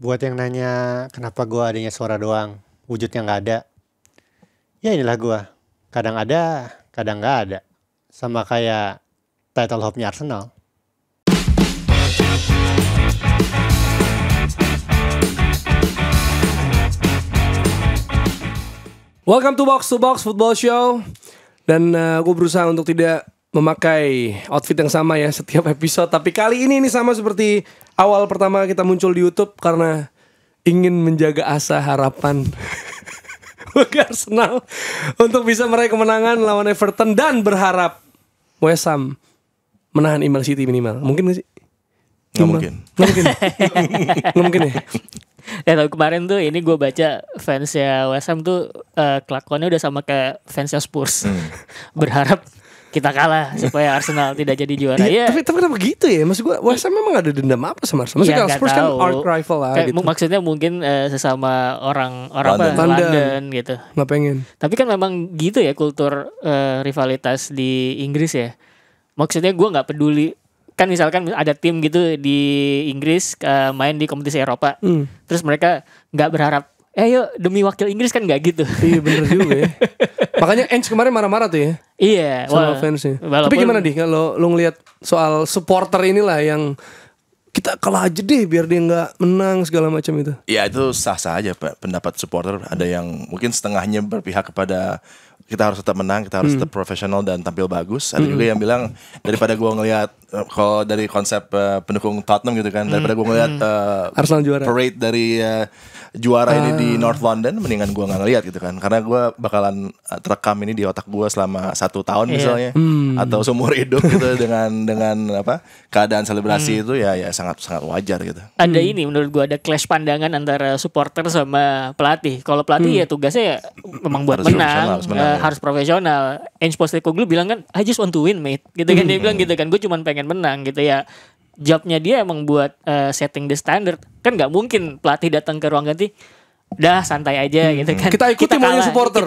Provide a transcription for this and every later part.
Buat yang nanya kenapa gue adanya suara doang, wujudnya nggak ada. Ya inilah gue. Kadang ada, kadang nggak ada. Sama kayak title hopnya Arsenal. Welcome to Box Football Show. Dan gue berusaha untuk tidak memakai outfit yang sama ya setiap episode. Tapi kali ini sama seperti awal pertama kita muncul di YouTube, karena ingin menjaga asa harapan bagi Arsenal untuk bisa meraih kemenangan lawan Everton dan berharap West Ham menahan imbang City minimal. Mungkin gak sih? Nggak mungkin. Nggak mungkin ya. Ya tapi kemarin tuh ini gue baca fansnya West Ham tuh kelakuannya udah sama kayak fansnya Spurs. Berharap kita kalah supaya Arsenal tidak jadi juara. Iya, tapi kenapa gitu ya? Maksud gue West Ham memang ada dendam apa sama Arsenal? Maksudnya kalau Spurs kan arch rival lah kayak, gitu. Maksudnya mungkin sesama orang London gitu. Nggak pengen. Tapi kan memang gitu ya kultur rivalitas di Inggris ya. Maksudnya gue nggak peduli. Kan misalkan ada tim gitu di Inggris main di kompetisi Eropa, terus mereka nggak berharap yuk demi wakil Inggris, kan nggak gitu. Iya bener juga ya. Makanya Ange kemarin marah-marah tuh ya. Iya, sama fansnya. Tapi gimana kalau lu ngelihat soal supporter inilah yang kita kalah aja deh biar dia nggak menang segala macam itu. Ya itu sah-sah aja pendapat supporter. Ada yang mungkin setengahnya berpihak kepada kita harus tetap menang, kita harus tetap profesional dan tampil bagus. Ada juga yang bilang daripada gua ngelihat kalau dari konsep pendukung Tottenham gitu kan, daripada gua ngelihat Arsenal juara, parade dari juara ini di North London, mendingan gua nggak ngelihat gitu kan, karena gua bakalan terekam ini di otak gua selama 1 tahun misalnya, atau seumur hidup gitu dengan apa keadaan selebrasi itu ya sangat wajar gitu. Ada ini menurut gua ada clash pandangan antara supporter sama pelatih. Kalau pelatih ya tugasnya ya memang buat harus profesional. Ange Postecoglou bilang kan I just want to win mate gitu kan, dia bilang gitu kan, gue cuma pengen menang gitu ya. Jobnya dia emang buat setting the standard. Kan nggak mungkin pelatih datang ke ruang ganti dah santai aja gitu kan, kita maunya supporter,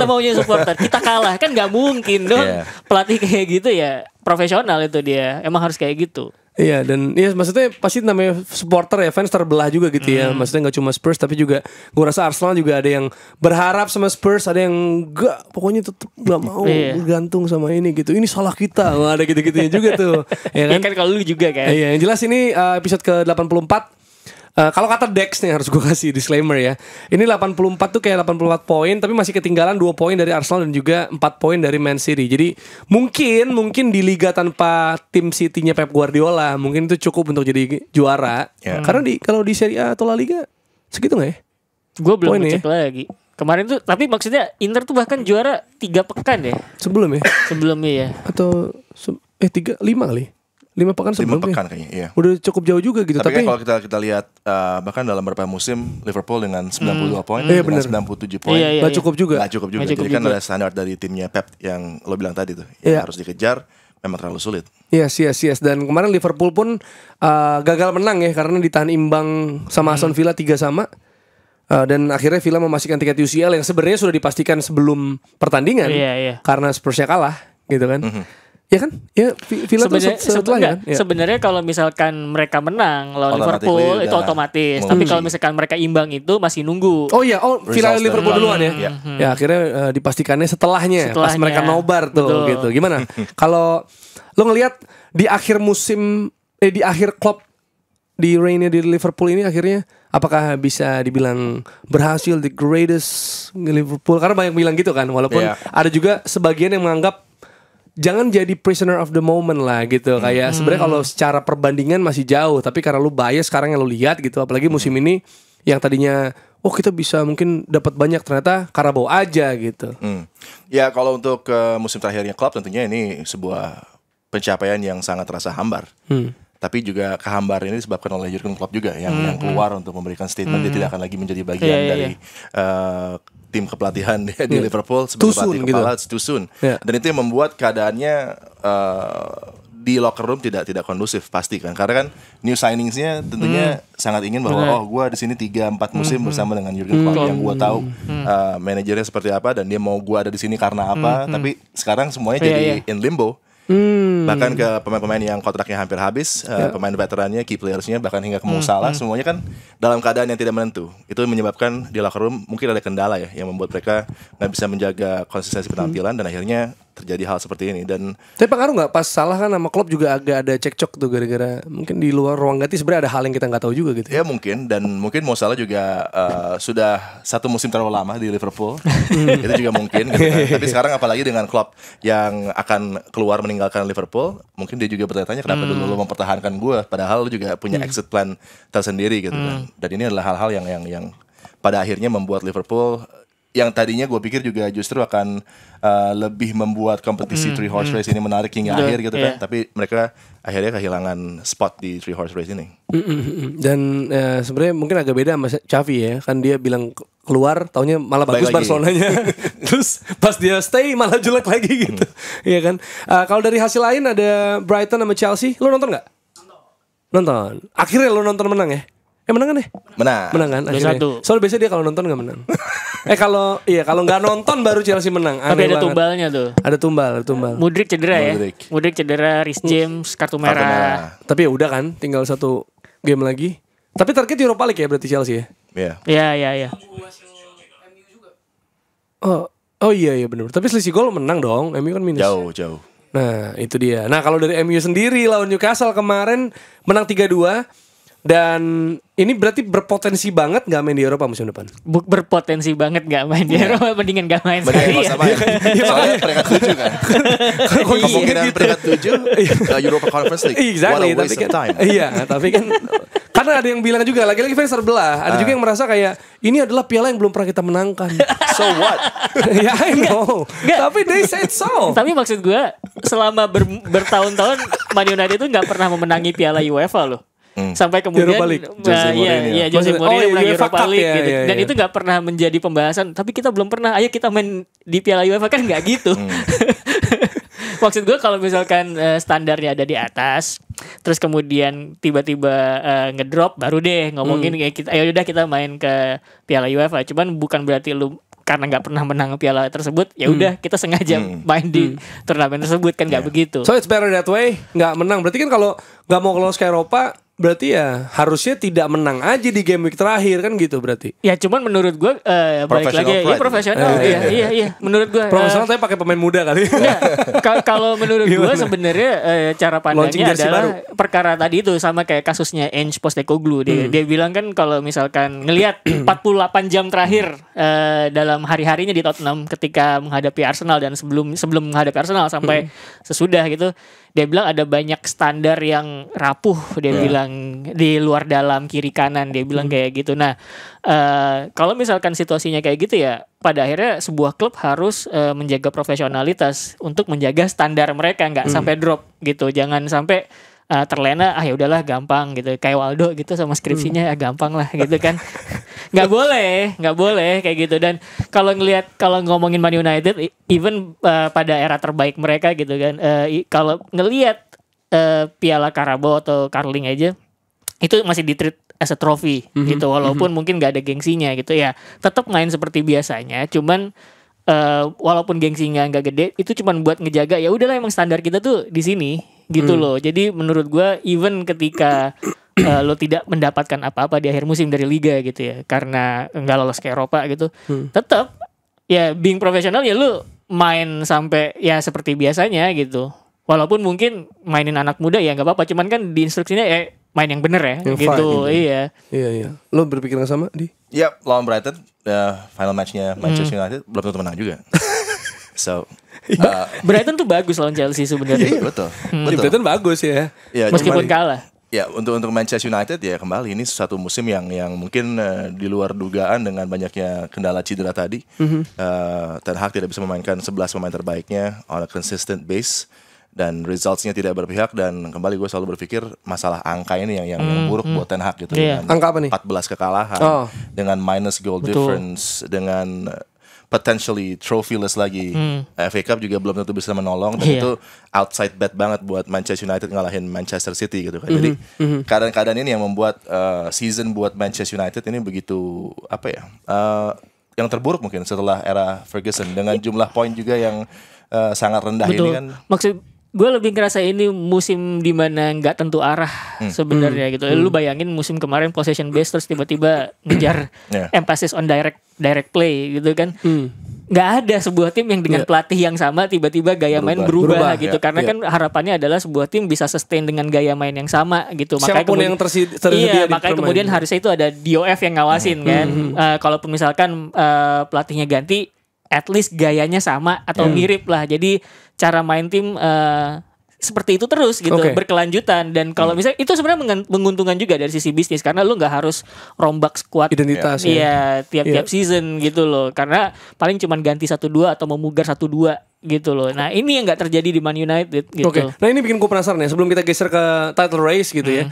kita kalah, kan nggak mungkin dong. Pelatih kayak gitu ya profesional, itu dia emang harus kayak gitu. Iya, dan ya maksudnya pasti namanya supporter ya, fans terbelah juga gitu ya. Maksudnya gak cuma Spurs, tapi juga gue rasa Arsenal juga ada yang berharap sama Spurs, ada yang gak, pokoknya tetap gak mau bergantung sama ini gitu. Ini salah kita. Wah, ada gitu-gitunya juga tuh. Ya kan, kan kalau lu juga kan. Iya, yang jelas ini episode ke-84. Kalau kata Dex nih, harus gue kasih disclaimer ya, ini 84 tuh kayak 84 poin, tapi masih ketinggalan 2 poin dari Arsenal dan juga 4 poin dari Man City. Jadi mungkin di liga tanpa tim City-nya Pep Guardiola, mungkin itu cukup untuk jadi juara. Karena kalau di Serie A atau La Liga segitu gak ya? Gue belum cek lagi kemarin tuh, tapi maksudnya Inter tuh bahkan juara 3 pekan ya sebelumnya ya, atau 5 kali 5 pekan sebelumnya. 5 pekan kayaknya, iya. Udah cukup jauh juga gitu. Tapi kan kalau kita lihat bahkan dalam beberapa musim Liverpool dengan 92 poin, dengan 97 poin, nggak cukup juga. Jadi kan ada standar dari timnya Pep yang lo bilang tadi tuh, yang harus dikejar, memang terlalu sulit. Yes. Dan kemarin Liverpool pun gagal menang ya, karena ditahan imbang sama Aston Villa 3-3. Dan akhirnya Villa memastikan tiket UCL yang sebenarnya sudah dipastikan sebelum pertandingan, karena Spursnya kalah gitu kan. Ya kan? Ya Villa sebenarnya kan? Sebenarnya kalau misalkan mereka menang lawan Liverpool itu otomatis. Tapi kalau misalkan mereka imbang itu masih nunggu. Villa Liverpool duluan ya. Ya akhirnya dipastikannya setelahnya pas mereka nobar tuh. Gitu. Gimana? Kalau lo ngelihat di akhir musim di akhir Klopp di reign-nya di Liverpool ini, akhirnya apakah bisa dibilang berhasil, the greatest Liverpool? Karena banyak bilang gitu kan, walaupun ada juga sebagian yang menganggap jangan jadi prisoner of the moment lah gitu. Kayak sebenarnya kalau secara perbandingan masih jauh, tapi karena lu bias sekarang yang lu lihat gitu, apalagi musim ini yang tadinya kita bisa mungkin dapat banyak, ternyata Carabao aja gitu. Ya kalau untuk musim terakhirnya Klopp tentunya ini sebuah pencapaian yang sangat terasa hambar. Tapi juga kehambar ini disebabkan oleh Jurgen Klopp juga yang keluar untuk memberikan statement dia tidak akan lagi menjadi bagian dari tim kepelatihan di Liverpool sebagai pelatih kepala, too soon. Dan itu yang membuat keadaannya di locker room tidak kondusif pasti kan, karena kan new signingsnya tentunya sangat ingin bahwa gue di sini 3-4 musim bersama dengan Jurgen Klopp yang gue tahu manajernya seperti apa dan dia mau gue ada di sini karena apa. Tapi sekarang semuanya jadi in limbo. Bahkan ke pemain-pemain yang kontraknya hampir habis, pemain veterannya, key playersnya, bahkan hingga ke Mo Salah, semuanya kan dalam keadaan yang tidak menentu. Itu menyebabkan di locker room mungkin ada kendala ya, yang membuat mereka nggak bisa menjaga konsistensi penampilan dan akhirnya terjadi hal seperti ini. Dan tapi pengaruh nggak pas Salah kan sama Klopp juga agak ada cekcok tuh gara-gara mungkin di luar ruang ganti sebenarnya ada hal yang kita nggak tahu juga gitu. Ya mungkin, dan mungkin Mo Salah juga sudah satu musim terlalu lama di Liverpool. Itu juga mungkin gitu kan. Tapi sekarang apalagi dengan Klopp yang akan keluar meninggalkan Liverpool, mungkin dia juga bertanya kenapa dulu lo mempertahankan gue, padahal lo juga punya exit plan tersendiri gitu kan. Dan ini adalah hal-hal yang pada akhirnya membuat Liverpool yang tadinya gue pikir juga justru akan lebih membuat kompetisi three horse race ini menarik hingga akhir gitu kan. Tapi mereka akhirnya kehilangan spot di three horse race ini. Dan sebenarnya mungkin agak beda sama Xavi ya, kan dia bilang keluar taunya malah bagus Barcelonanya. Terus pas dia stay malah jelek lagi gitu. Iya kan. Kalau dari hasil lain ada Brighton sama Chelsea, lo nonton nggak? Nonton. Akhirnya lo nonton menang ya? Menang kan ya? Menang kan akhirnya. Soalnya biasanya dia kalau nonton gak menang. kalau nggak nonton baru Chelsea menang. Tapi ada tumbalnya tuh. Ada tumbal. Mudryk cedera ya. Mudryk cedera, Reece James kartu merah. Tapi ya udah kan, tinggal satu game lagi. Tapi target Europa League ya berarti Chelsea ya? Iya. Oh iya benar. Tapi selisih gol menang dong. MU kan minus. Jauh. Nah, itu dia. Nah, kalau dari MU sendiri lawan Newcastle kemarin menang 3-2. Dan ini berarti berpotensi banget gak main di Eropa musim depan? Berpotensi banget gak main di Eropa, mendingan gak main sekali ya. Soalnya peringkat 7 kan. Kemungkinan peringkat 7 Europa Conference League. Exactly, tapi kan, tapi kan karena ada yang bilang juga lagi-lagi fans terbelah. Ada juga yang merasa kayak ini adalah piala yang belum pernah kita menangkan. So what? Ya I know. Tapi they said so. Tapi maksud gue selama bertahun-tahun Man United itu gak pernah memenangi piala UEFA loh. Sampai kemudian Jose Mourinho menang Europa League gitu. Dan itu gak pernah menjadi pembahasan. Tapi kita belum pernah, ayo kita main di piala UEFA, kan gak gitu. Maksud gue kalau misalkan standarnya ada di atas, terus kemudian tiba-tiba ngedrop, baru deh ngomongin kayak kita, ayo udah kita main ke piala UEFA. Cuman bukan berarti lu karena nggak pernah menang piala tersebut, ya udah kita sengaja main di turnamen tersebut, kan nggak begitu. So it's better that way. Nggak menang berarti kan kalau nggak mau lolos ke Eropa, berarti ya harusnya tidak menang aja di game week terakhir kan gitu berarti. Ya cuman menurut gue balik lagi ya profesional. Iya menurut gue profesional tapi pakai pemain muda kali. Kalau menurut gue sebenarnya cara pandangnya adalah perkara tadi itu sama kayak kasusnya Ange Postecoglou. Dia bilang kan kalau misalkan ngelihat 48 jam terakhir dalam hari-harinya di Tottenham ketika menghadapi Arsenal dan sebelum menghadapi Arsenal sampai sesudah gitu, dia bilang ada banyak standar yang rapuh. Dia bilang di luar dalam kiri kanan, dia bilang kayak gitu. Nah kalau misalkan situasinya kayak gitu ya, pada akhirnya sebuah klub harus menjaga profesionalitas untuk menjaga standar mereka, nggak sampai drop gitu. Jangan sampai terlena, ya udahlah gampang gitu, kayak Waldo gitu sama skripsinya gampang lah gitu kan. nggak boleh kayak gitu. Dan kalau ngomongin Man United, even pada era terbaik mereka gitu kan, kalau ngelihat Piala Carabao atau Carling aja, itu masih di-treat as a trophy gitu, walaupun mungkin nggak ada gengsinya gitu ya, tetap main seperti biasanya. Cuman walaupun gengsinya nggak gede, itu cuman buat ngejaga, ya udahlah emang standar kita tuh di sini gitu loh. Jadi menurut gue even ketika lo tidak mendapatkan apa-apa di akhir musim dari liga gitu ya, karena nggak lolos ke Eropa gitu, tetap ya being profesional ya lo main sampai ya seperti biasanya gitu. Walaupun mungkin mainin anak muda ya nggak apa-apa, cuman kan di instruksinya ya main yang bener ya yang gitu. Iya. Lo berpikir yang sama di? Ya, lawan Brighton final matchnya Manchester United belum tentu menang juga. So Brighton tuh bagus lawan Chelsea sebenarnya. Iya betul. Brighton bagus ya. Meskipun kalah. Ya untuk Manchester United ya kembali ini satu musim yang mungkin di luar dugaan dengan banyaknya kendala cedera tadi. Ten Hag tidak bisa memainkan 11 pemain terbaiknya on a consistent base. Dan resultsnya tidak berpihak, dan kembali gue selalu berpikir masalah angka ini yang buruk buat Ten Hag gitu. Angka apa nih? 14 kekalahan dengan minus goal difference, dengan potentially trophyless lagi. FA Cup juga belum tentu bisa menolong, dan itu outside bet banget buat Manchester United ngalahin Manchester City gitu kan. Jadi keadaan-keadaan ini yang membuat season buat Manchester United ini begitu yang terburuk mungkin setelah era Ferguson, dengan jumlah poin juga yang sangat rendah. Betul. Ini kan Gue lebih ngerasa ini musim dimana nggak tentu arah sebenarnya gitu. Lu bayangin musim kemarin possession based terus tiba-tiba ngejar emphasis on direct play gitu kan. Nggak ada sebuah tim yang dengan pelatih yang sama tiba-tiba gaya main berubah gitu. Karena kan harapannya adalah sebuah tim bisa sustain dengan gaya main yang sama gitu. Siapapun yang tersedia makanya kemudian harusnya itu ada DOF yang ngawasin kan. Kalaupun misalkan pelatihnya ganti, at least gayanya sama atau mirip lah. Jadi cara main tim seperti itu terus gitu, berkelanjutan. Dan kalau misalnya itu sebenarnya menguntungkan juga dari sisi bisnis, karena lu nggak harus rombak squad identitas tiap season gitu loh, karena paling cuman ganti 1-2 atau memugar 1-2 gitu loh. Nah ini yang nggak terjadi di Man United gitu. Nah ini bikin gue penasaran ya, sebelum kita geser ke title race gitu ya.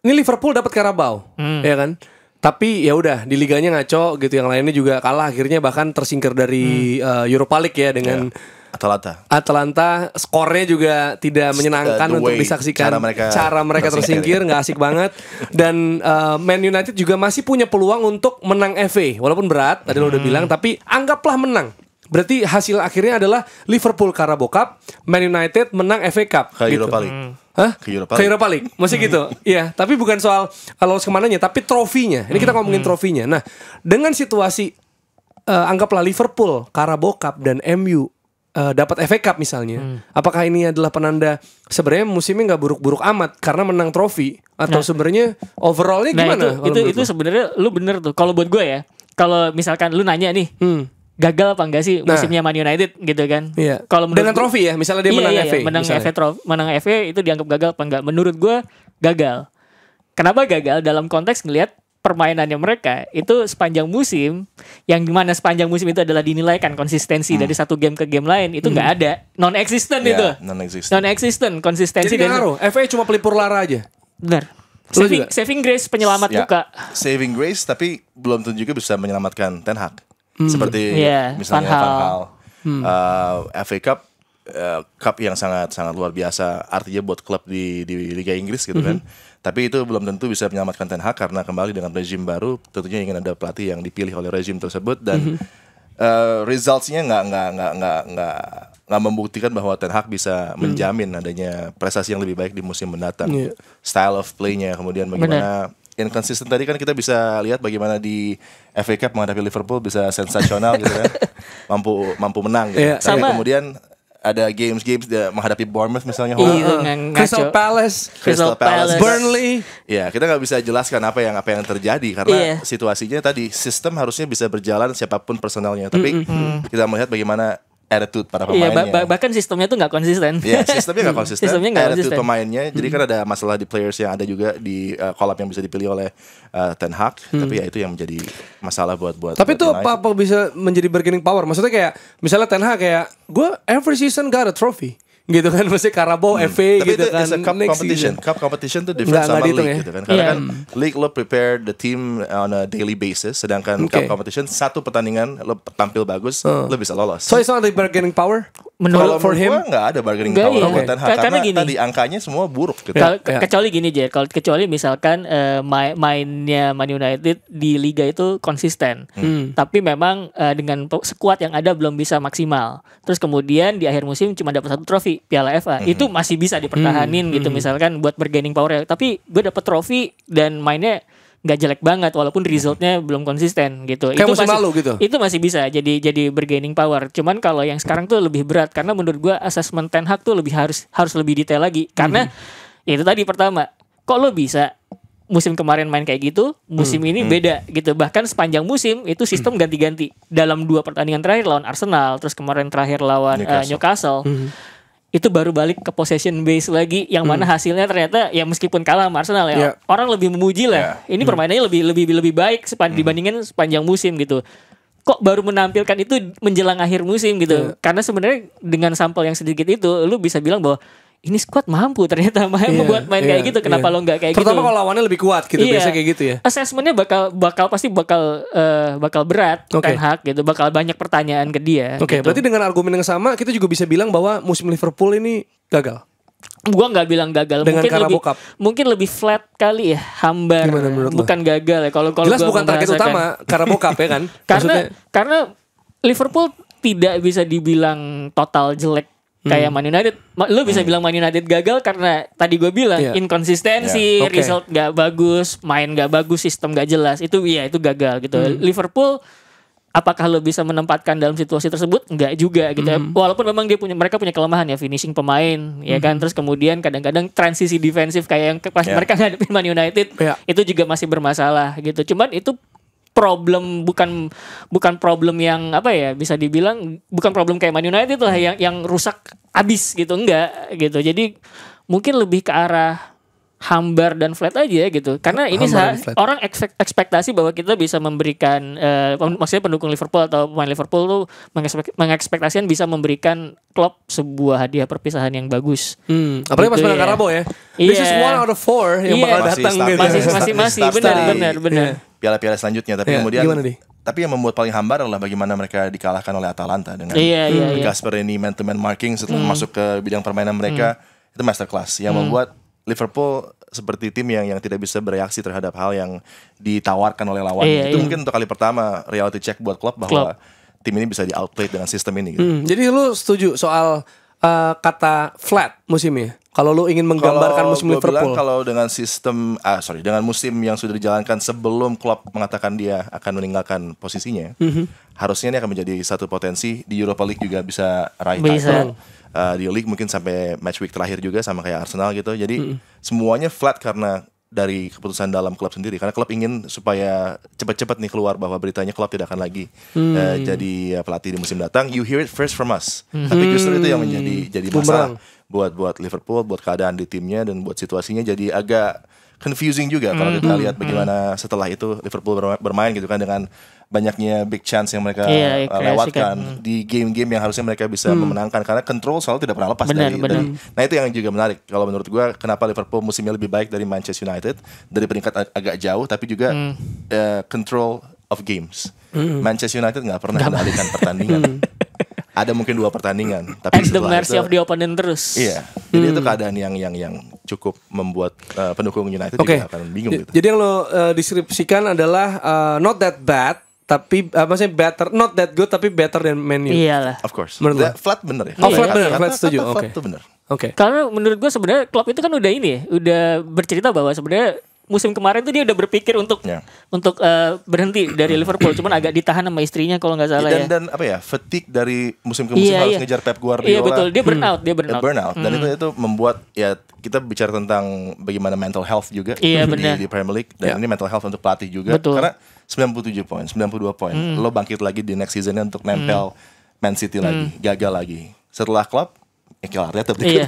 Ini Liverpool dapat Carabao, ya kan? Tapi ya udah di liganya ngaco gitu, yang lainnya juga kalah, akhirnya bahkan tersingkir dari Europa League ya dengan Atalanta. Skornya juga tidak menyenangkan untuk disaksikan. Cara mereka tersingkir nggak asik banget. Dan Man United juga masih punya peluang untuk menang FA, walaupun berat tadi lo udah bilang, tapi anggaplah menang. Berarti hasil akhirnya adalah Liverpool Carabao Cup, Man United menang FA Cup ke gitu. Europa League. Ke Europa League. Masih gitu. Iya, tapi bukan soal lolos kemananya, tapi trofinya. Ini kita ngomongin trofinya. Nah, dengan situasi anggaplah Liverpool Carabao Cup dan MU dapat FA Cup misalnya, apakah ini adalah penanda sebenarnya musimnya nggak buruk-buruk amat karena menang trofi, atau sebenarnya overallnya gimana? Itu sebenarnya lu bener tuh. Kalau buat gue ya, kalau misalkan lu nanya nih, gagal apa enggak sih musimnya Man United gitu kan? Iya. Kalau dengan trofi ya, misalnya dia menang FA, menang FA itu dianggap gagal apa enggak? Menurut gue gagal. Kenapa gagal? Dalam konteks ngelihat permainannya mereka itu sepanjang musim, yang dimana sepanjang musim itu adalah dinilai kan konsistensi dari satu game ke game lain, itu nggak ada, non-existent itu, non-existent konsistensi. Jadi ngaruh, FA cuma pelipur lara aja. Benar. Saving grace penyelamat muka. Saving grace, tapi belum tentu juga bisa menyelamatkan Ten Hag. Seperti misalnya Van Gaal, FA Cup, cup yang sangat luar biasa artinya buat klub di Liga Inggris gitu kan. Tapi itu belum tentu bisa menyelamatkan Ten Hag, karena kembali dengan rezim baru tentunya ingin ada pelatih yang dipilih oleh rezim tersebut, dan resultsnya nggak membuktikan bahwa Ten Hag bisa menjamin adanya prestasi yang lebih baik di musim mendatang. Style of play-nya, kemudian bagaimana inconsistent tadi kan kita bisa lihat bagaimana di FA Cup menghadapi Liverpool bisa sensasional gitu kan, mampu menang gitu. Tapi kemudian ada games menghadapi Bournemouth misalnya, Crystal Palace, Burnley. Ya, kita nggak bisa jelaskan apa yang terjadi karena situasinya tadi, sistem harusnya bisa berjalan siapapun personalnya, tapi kita melihat bagaimana attitude para pemainnya. Bahkan sistemnya tuh nggak konsisten. Iya, sistemnya nggak konsisten. Attitude pemainnya. Jadi kan ada masalah di players yang ada juga di kolab yang bisa dipilih oleh Ten Hag. Tapi ya itu yang menjadi masalah buat. Tapi itu apa bisa menjadi bargaining power? Maksudnya kayak misalnya Ten Hag kayak gue every season got a trophy. Gitu kan, mesti Carabao, FA tapi gitu kan. Tapi itu cup competition. Cup competition tuh different sama league gitu kan. Karena kan league lo prepare the team on a daily basis, sedangkan cup competition satu pertandingan lo tampil bagus, lo bisa lolos. So it's not the bargaining power? Menurut him nggak ada bargaining power buat Ten Hag, karena gini, tadi angkanya semua buruk gitu. Kecuali gini Jer, kecuali misalkan mainnya Man United di liga itu konsisten, tapi memang dengan skuad yang ada belum bisa maksimal. Terus kemudian di akhir musim cuma dapat 1 trofi, Piala FA, itu masih bisa dipertahanin gitu misalkan buat bargaining power. Tapi gue dapet trofi dan mainnya nggak jelek banget walaupun resultnya belum konsisten gitu. Kayak musim lalu gitu. Itu masih bisa jadi bargaining power. Cuman kalau yang sekarang tuh lebih berat, karena menurut gue assessment Ten Hag tuh harus lebih detail lagi. Karena itu tadi, pertama, kok lo bisa musim kemarin main kayak gitu, musim ini beda gitu. Bahkan sepanjang musim itu sistem ganti-ganti. Dalam 2 pertandingan terakhir lawan Arsenal, terus kemarin terakhir lawan Newcastle. Itu baru balik ke possession base lagi, yang mana hasilnya ternyata ya meskipun kalah sama Arsenal ya, orang lebih memuji lah. Ini permainannya lebih baik dibandingkan sepanjang musim gitu. Kok baru menampilkan itu menjelang akhir musim gitu. Karena sebenarnya dengan sampel yang sedikit itu lu bisa bilang bahwa ini squad mampu ternyata membuat main kayak gitu. Kenapa lo nggak kayak gitu? Terutama kalau lawannya lebih kuat gitu, biasanya kayak gitu ya. Assessmentnya pasti bakal berat Ten Hag gitu, bakal banyak pertanyaan ke dia. Gitu. Berarti dengan argumen yang sama kita juga bisa bilang bahwa musim Liverpool ini gagal. Gua nggak bilang gagal, mungkin lebih flat kali ya, hambar. Bukan gagal ya. Kalau jelas bukan target utama Carabao Cup ya kan? Karena Liverpool tidak bisa dibilang total jelek Kayak Man United, lu bisa bilang Man United gagal karena tadi gue bilang inkonsistensi, result gak bagus, main gak bagus, sistem gak jelas. Itu itu gagal gitu. Liverpool, apakah lo bisa menempatkan dalam situasi tersebut? Enggak juga gitu. Walaupun memang mereka punya kelemahan ya, finishing pemain, ya kan. Terus kemudian kadang-kadang transisi defensif kayak yang pas mereka ngadepin Man United, itu juga masih bermasalah gitu. Cuman itu problem bukan problem yang bisa dibilang bukan problem kayak Man United lah yang rusak abis gitu, enggak gitu. Jadi mungkin lebih ke arah hambar dan flat aja gitu. Karena ini orang ekspektasi bahwa kita bisa memberikan maksudnya pendukung Liverpool atau pemain Liverpool tuh mengekspektasikan bisa memberikan Klopp sebuah hadiah perpisahan yang bagus. Apalagi pas menang Carabao ya. This is 1 out of 4 yang bakal datang gitu. Masih benar. Piala-piala selanjutnya, tapi kemudian tapi yang membuat paling hambar adalah bagaimana mereka dikalahkan oleh Atalanta dengan Gasperini man-to-man marking setelah masuk ke bidang permainan mereka. Itu masterclass yang membuat Liverpool seperti tim yang tidak bisa bereaksi terhadap hal yang ditawarkan oleh lawan. Itu mungkin untuk kali pertama reality check buat Klopp bahwa tim ini bisa di-outplay dengan sistem ini gitu. Jadi lu setuju soal kata flat musimnya? Kalau lu ingin menggambarkan musim Liverpool, kalau dengan sistem dengan musim yang sudah dijalankan sebelum Klopp mengatakan dia akan meninggalkan posisinya, harusnya ini akan menjadi satu potensi di Europa League juga bisa raih title. Di League mungkin sampai match week terakhir juga sama kayak Arsenal gitu. Jadi semuanya flat karena dari keputusan dalam klub sendiri. Karena klub ingin supaya cepat-cepat nih keluar bahwa beritanya klub tidak akan lagi jadi pelatih di musim datang. You hear it first from us. Tapi justru itu yang jadi masalah buat Liverpool, buat keadaan di timnya dan buat situasinya jadi agak confusing juga kalau kita lihat bagaimana setelah itu Liverpool bermain gitu kan dengan banyaknya big chance yang mereka lewatkan di game-game yang harusnya mereka bisa memenangkan karena control selalu tidak pernah lepas dari. Nah itu yang juga menarik kalau menurut gue kenapa Liverpool musimnya lebih baik dari Manchester United dari peringkat agak jauh tapi juga control of games. Manchester United nggak pernah mengalihkan pertandingan. Ada mungkin 2 pertandingan tapi at the mercy of the opponent terus. Iya. Jadi itu keadaan yang cukup membuat pendukung United juga akan bingung gitu. Jadi yang lo deskripsikan adalah not that bad tapi maksudnya better, not that good tapi better than Man U. Iyalah. Of course. Flat bener ya. Flat bener. Flat setuju. Flat itu bener. Karena menurut gue sebenarnya Klopp itu kan udah udah bercerita bahwa sebenarnya musim kemarin tuh dia udah berpikir untuk berhenti dari Liverpool, cuman agak ditahan sama istrinya kalau nggak salah dan fatigue dari musim ke musim harus ngejar Pep Guardiola. Iya betul, dia burnout. Dan itu membuat kita bicara tentang bagaimana mental health juga di Premier League dan ini mental health untuk pelatih juga. Betul. Karena 97 poin, 92 poin, lo bangkit lagi di next seasonnya untuk nempel Man City lagi, gagal lagi. Setelah Klopp kelarnya tapi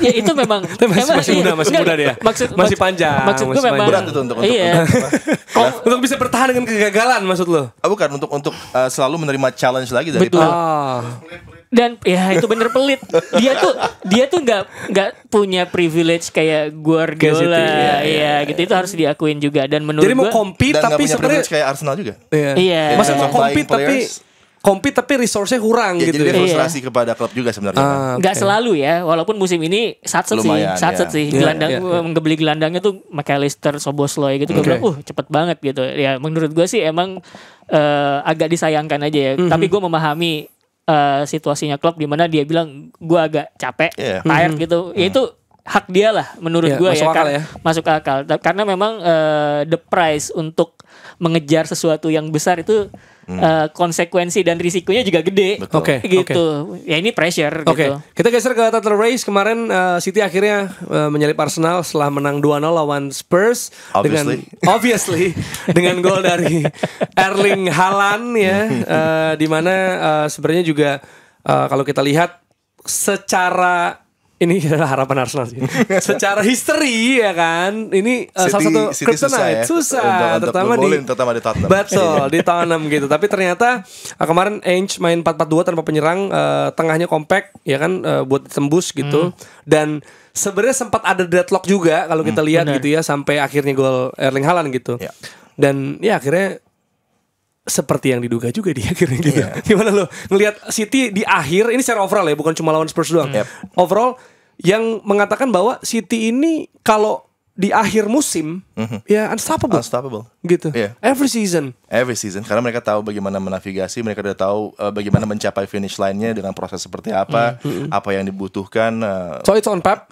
ya itu memang masih muda dia. Masih panjang. Maksud gue memang berat itu untuk untuk bisa bertahan dengan kegagalan maksud lo. Bukan untuk selalu menerima challenge lagi dari betul. Dan itu bener pelit. Dia tuh nggak punya privilege kayak Guardiola. Gitu itu harus diakuin juga dan menurut gue. Jadi mau compete tapi sebenarnya kayak Arsenal juga. Iya. Masa mau compete tapi resource-nya kurang gitu. Jadi frustrasi kepada klub juga sebenarnya. Nggak selalu ya, walaupun musim ini satset sih. Ngebeli gelandangnya tuh McAllister, Szoboszlai gitu. Gue bilang, cepet banget gitu. Ya menurut gue sih emang agak disayangkan aja ya. Tapi gue memahami situasinya klub di mana dia bilang gue agak capek, tired gitu. Ya itu hak dia lah menurut gue masuk akal. Karena memang the price untuk mengejar sesuatu yang besar itu konsekuensi dan risikonya juga gede. Gitu. Ya ini pressure gitu. Kita geser ke title race kemarin City akhirnya menyalip Arsenal setelah menang 2-0 lawan Spurs obviously dengan gol dari Erling Haaland ya. Di mana sebenarnya juga kalau kita lihat secara ini adalah harapan Arsenal sih. Secara history ya kan. Ini salah satu kryptonite susah terutama di Tottenham. Betul, di Tottenham gitu. Tapi ternyata kemarin Ainge main 4-4-2 tanpa penyerang, tengahnya compact ya kan buat tembus gitu. Dan sebenarnya sempat ada deadlock juga kalau kita lihat gitu ya sampai akhirnya gol Erling Haaland gitu. Dan ya akhirnya seperti yang diduga juga di akhirnya gitu. Gimana lo ngelihat City di akhir ini secara overall ya, bukan cuma lawan Spurs doang. Overall yang mengatakan bahwa City ini kalau di akhir musim ya unstoppable gitu. Every season karena mereka tahu bagaimana menavigasi, mereka udah tahu bagaimana mencapai finish line-nya dengan proses seperti apa yang dibutuhkan. So it's on Pep,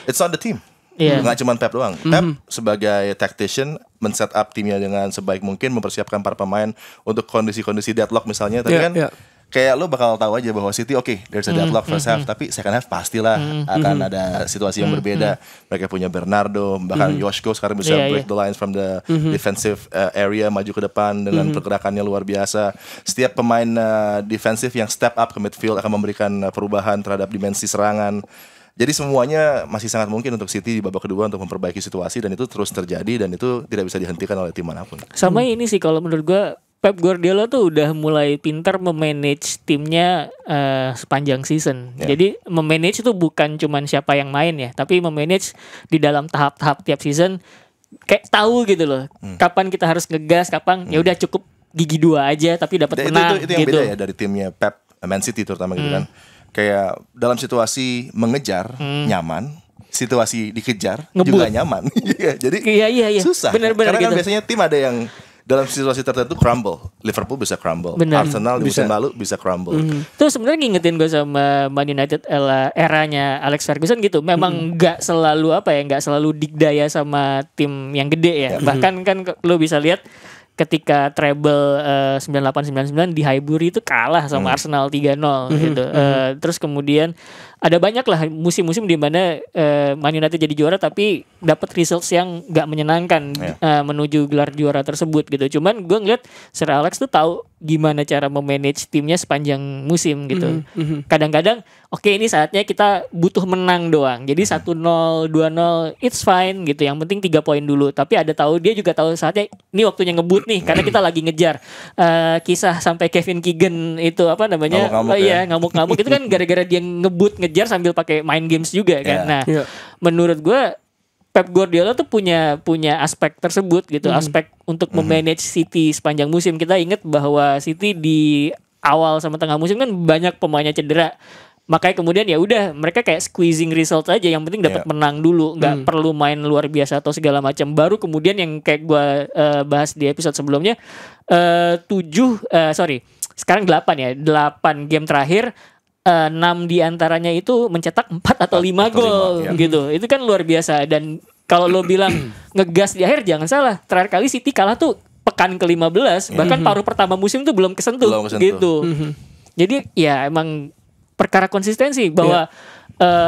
it's on the team. Nggak cuma Pep doang. Pep sebagai tactician men-set up timnya dengan sebaik mungkin, mempersiapkan para pemain untuk kondisi-kondisi deadlock misalnya. Tapi kayak lo bakal tahu aja bahwa City there's a deadlock first half, tapi second half pastilah akan ada situasi yang berbeda. Mereka punya Bernardo, bahkan Joško sekarang bisa break the lines from the defensive area, maju ke depan dengan pergerakannya luar biasa. Setiap pemain defensif yang step up ke midfield akan memberikan perubahan terhadap dimensi serangan. Jadi semuanya masih sangat mungkin untuk City di babak kedua untuk memperbaiki situasi, dan itu terus terjadi dan itu tidak bisa dihentikan oleh tim manapun. Sama ini sih kalau menurut gue, Pep Guardiola tuh udah mulai pintar memanage timnya sepanjang season. Jadi memanage itu bukan cuman siapa yang main ya, tapi memanage di dalam tahap-tahap tiap season. Kayak tahu gitu loh, kapan kita harus ngegas, kapan ya udah cukup gigi 2 aja tapi dapat menang. Itu yang beda ya dari timnya Pep, Man City terutama gitu kan. Kayak dalam situasi mengejar nyaman, situasi dikejar juga nyaman. Jadi susah. Bener-bener karena kan gitu. biasanya tim ada yang dalam situasi tertentu crumble. Liverpool bisa crumble. Arsenal di musim lalu bisa crumble. Terus sebenarnya ngingetin gue sama Man United eranya Alex Ferguson gitu. Memang nggak selalu nggak selalu dikdaya sama tim yang gede ya. Bahkan kan lo bisa lihat ketika treble 98-99 di Highbury itu kalah sama Arsenal 3-0 gitu. Terus kemudian ada banyak lah musim-musim di mana Man United jadi juara tapi dapat results yang nggak menyenangkan menuju gelar juara tersebut gitu. Cuman gue ngeliat Sir Alex tuh tahu gimana cara memanage timnya sepanjang musim gitu. Kadang-kadang ini saatnya kita butuh menang doang. Jadi 1-0, 2-0 it's fine gitu. Yang penting 3 poin dulu. Tapi dia juga tahu saatnya ini waktunya ngebut nih karena kita lagi ngejar. Kisah sampai Kevin Keegan itu ngamuk-ngamuk itu kan gara-gara dia ngejar sambil pakai main games juga kan. Nah, menurut gue Pep Guardiola tuh punya aspek tersebut gitu, aspek untuk memanage City sepanjang musim. Kita ingat bahwa City di awal sama tengah musim kan banyak pemainnya cedera. Makanya kemudian ya udah mereka kayak squeezing result aja, yang penting dapat menang dulu, nggak perlu main luar biasa atau segala macam. Baru kemudian yang kayak gue bahas di episode sebelumnya, sekarang 8 game terakhir. 6 diantaranya itu mencetak 4 atau 5 gol gitu. Itu kan luar biasa. Dan kalau lo bilang ngegas di akhir, jangan salah. Terakhir kali City kalah tuh pekan ke-15. Bahkan paruh pertama musim tuh belum kesentuh. Gitu. Jadi ya emang perkara konsistensi bahwa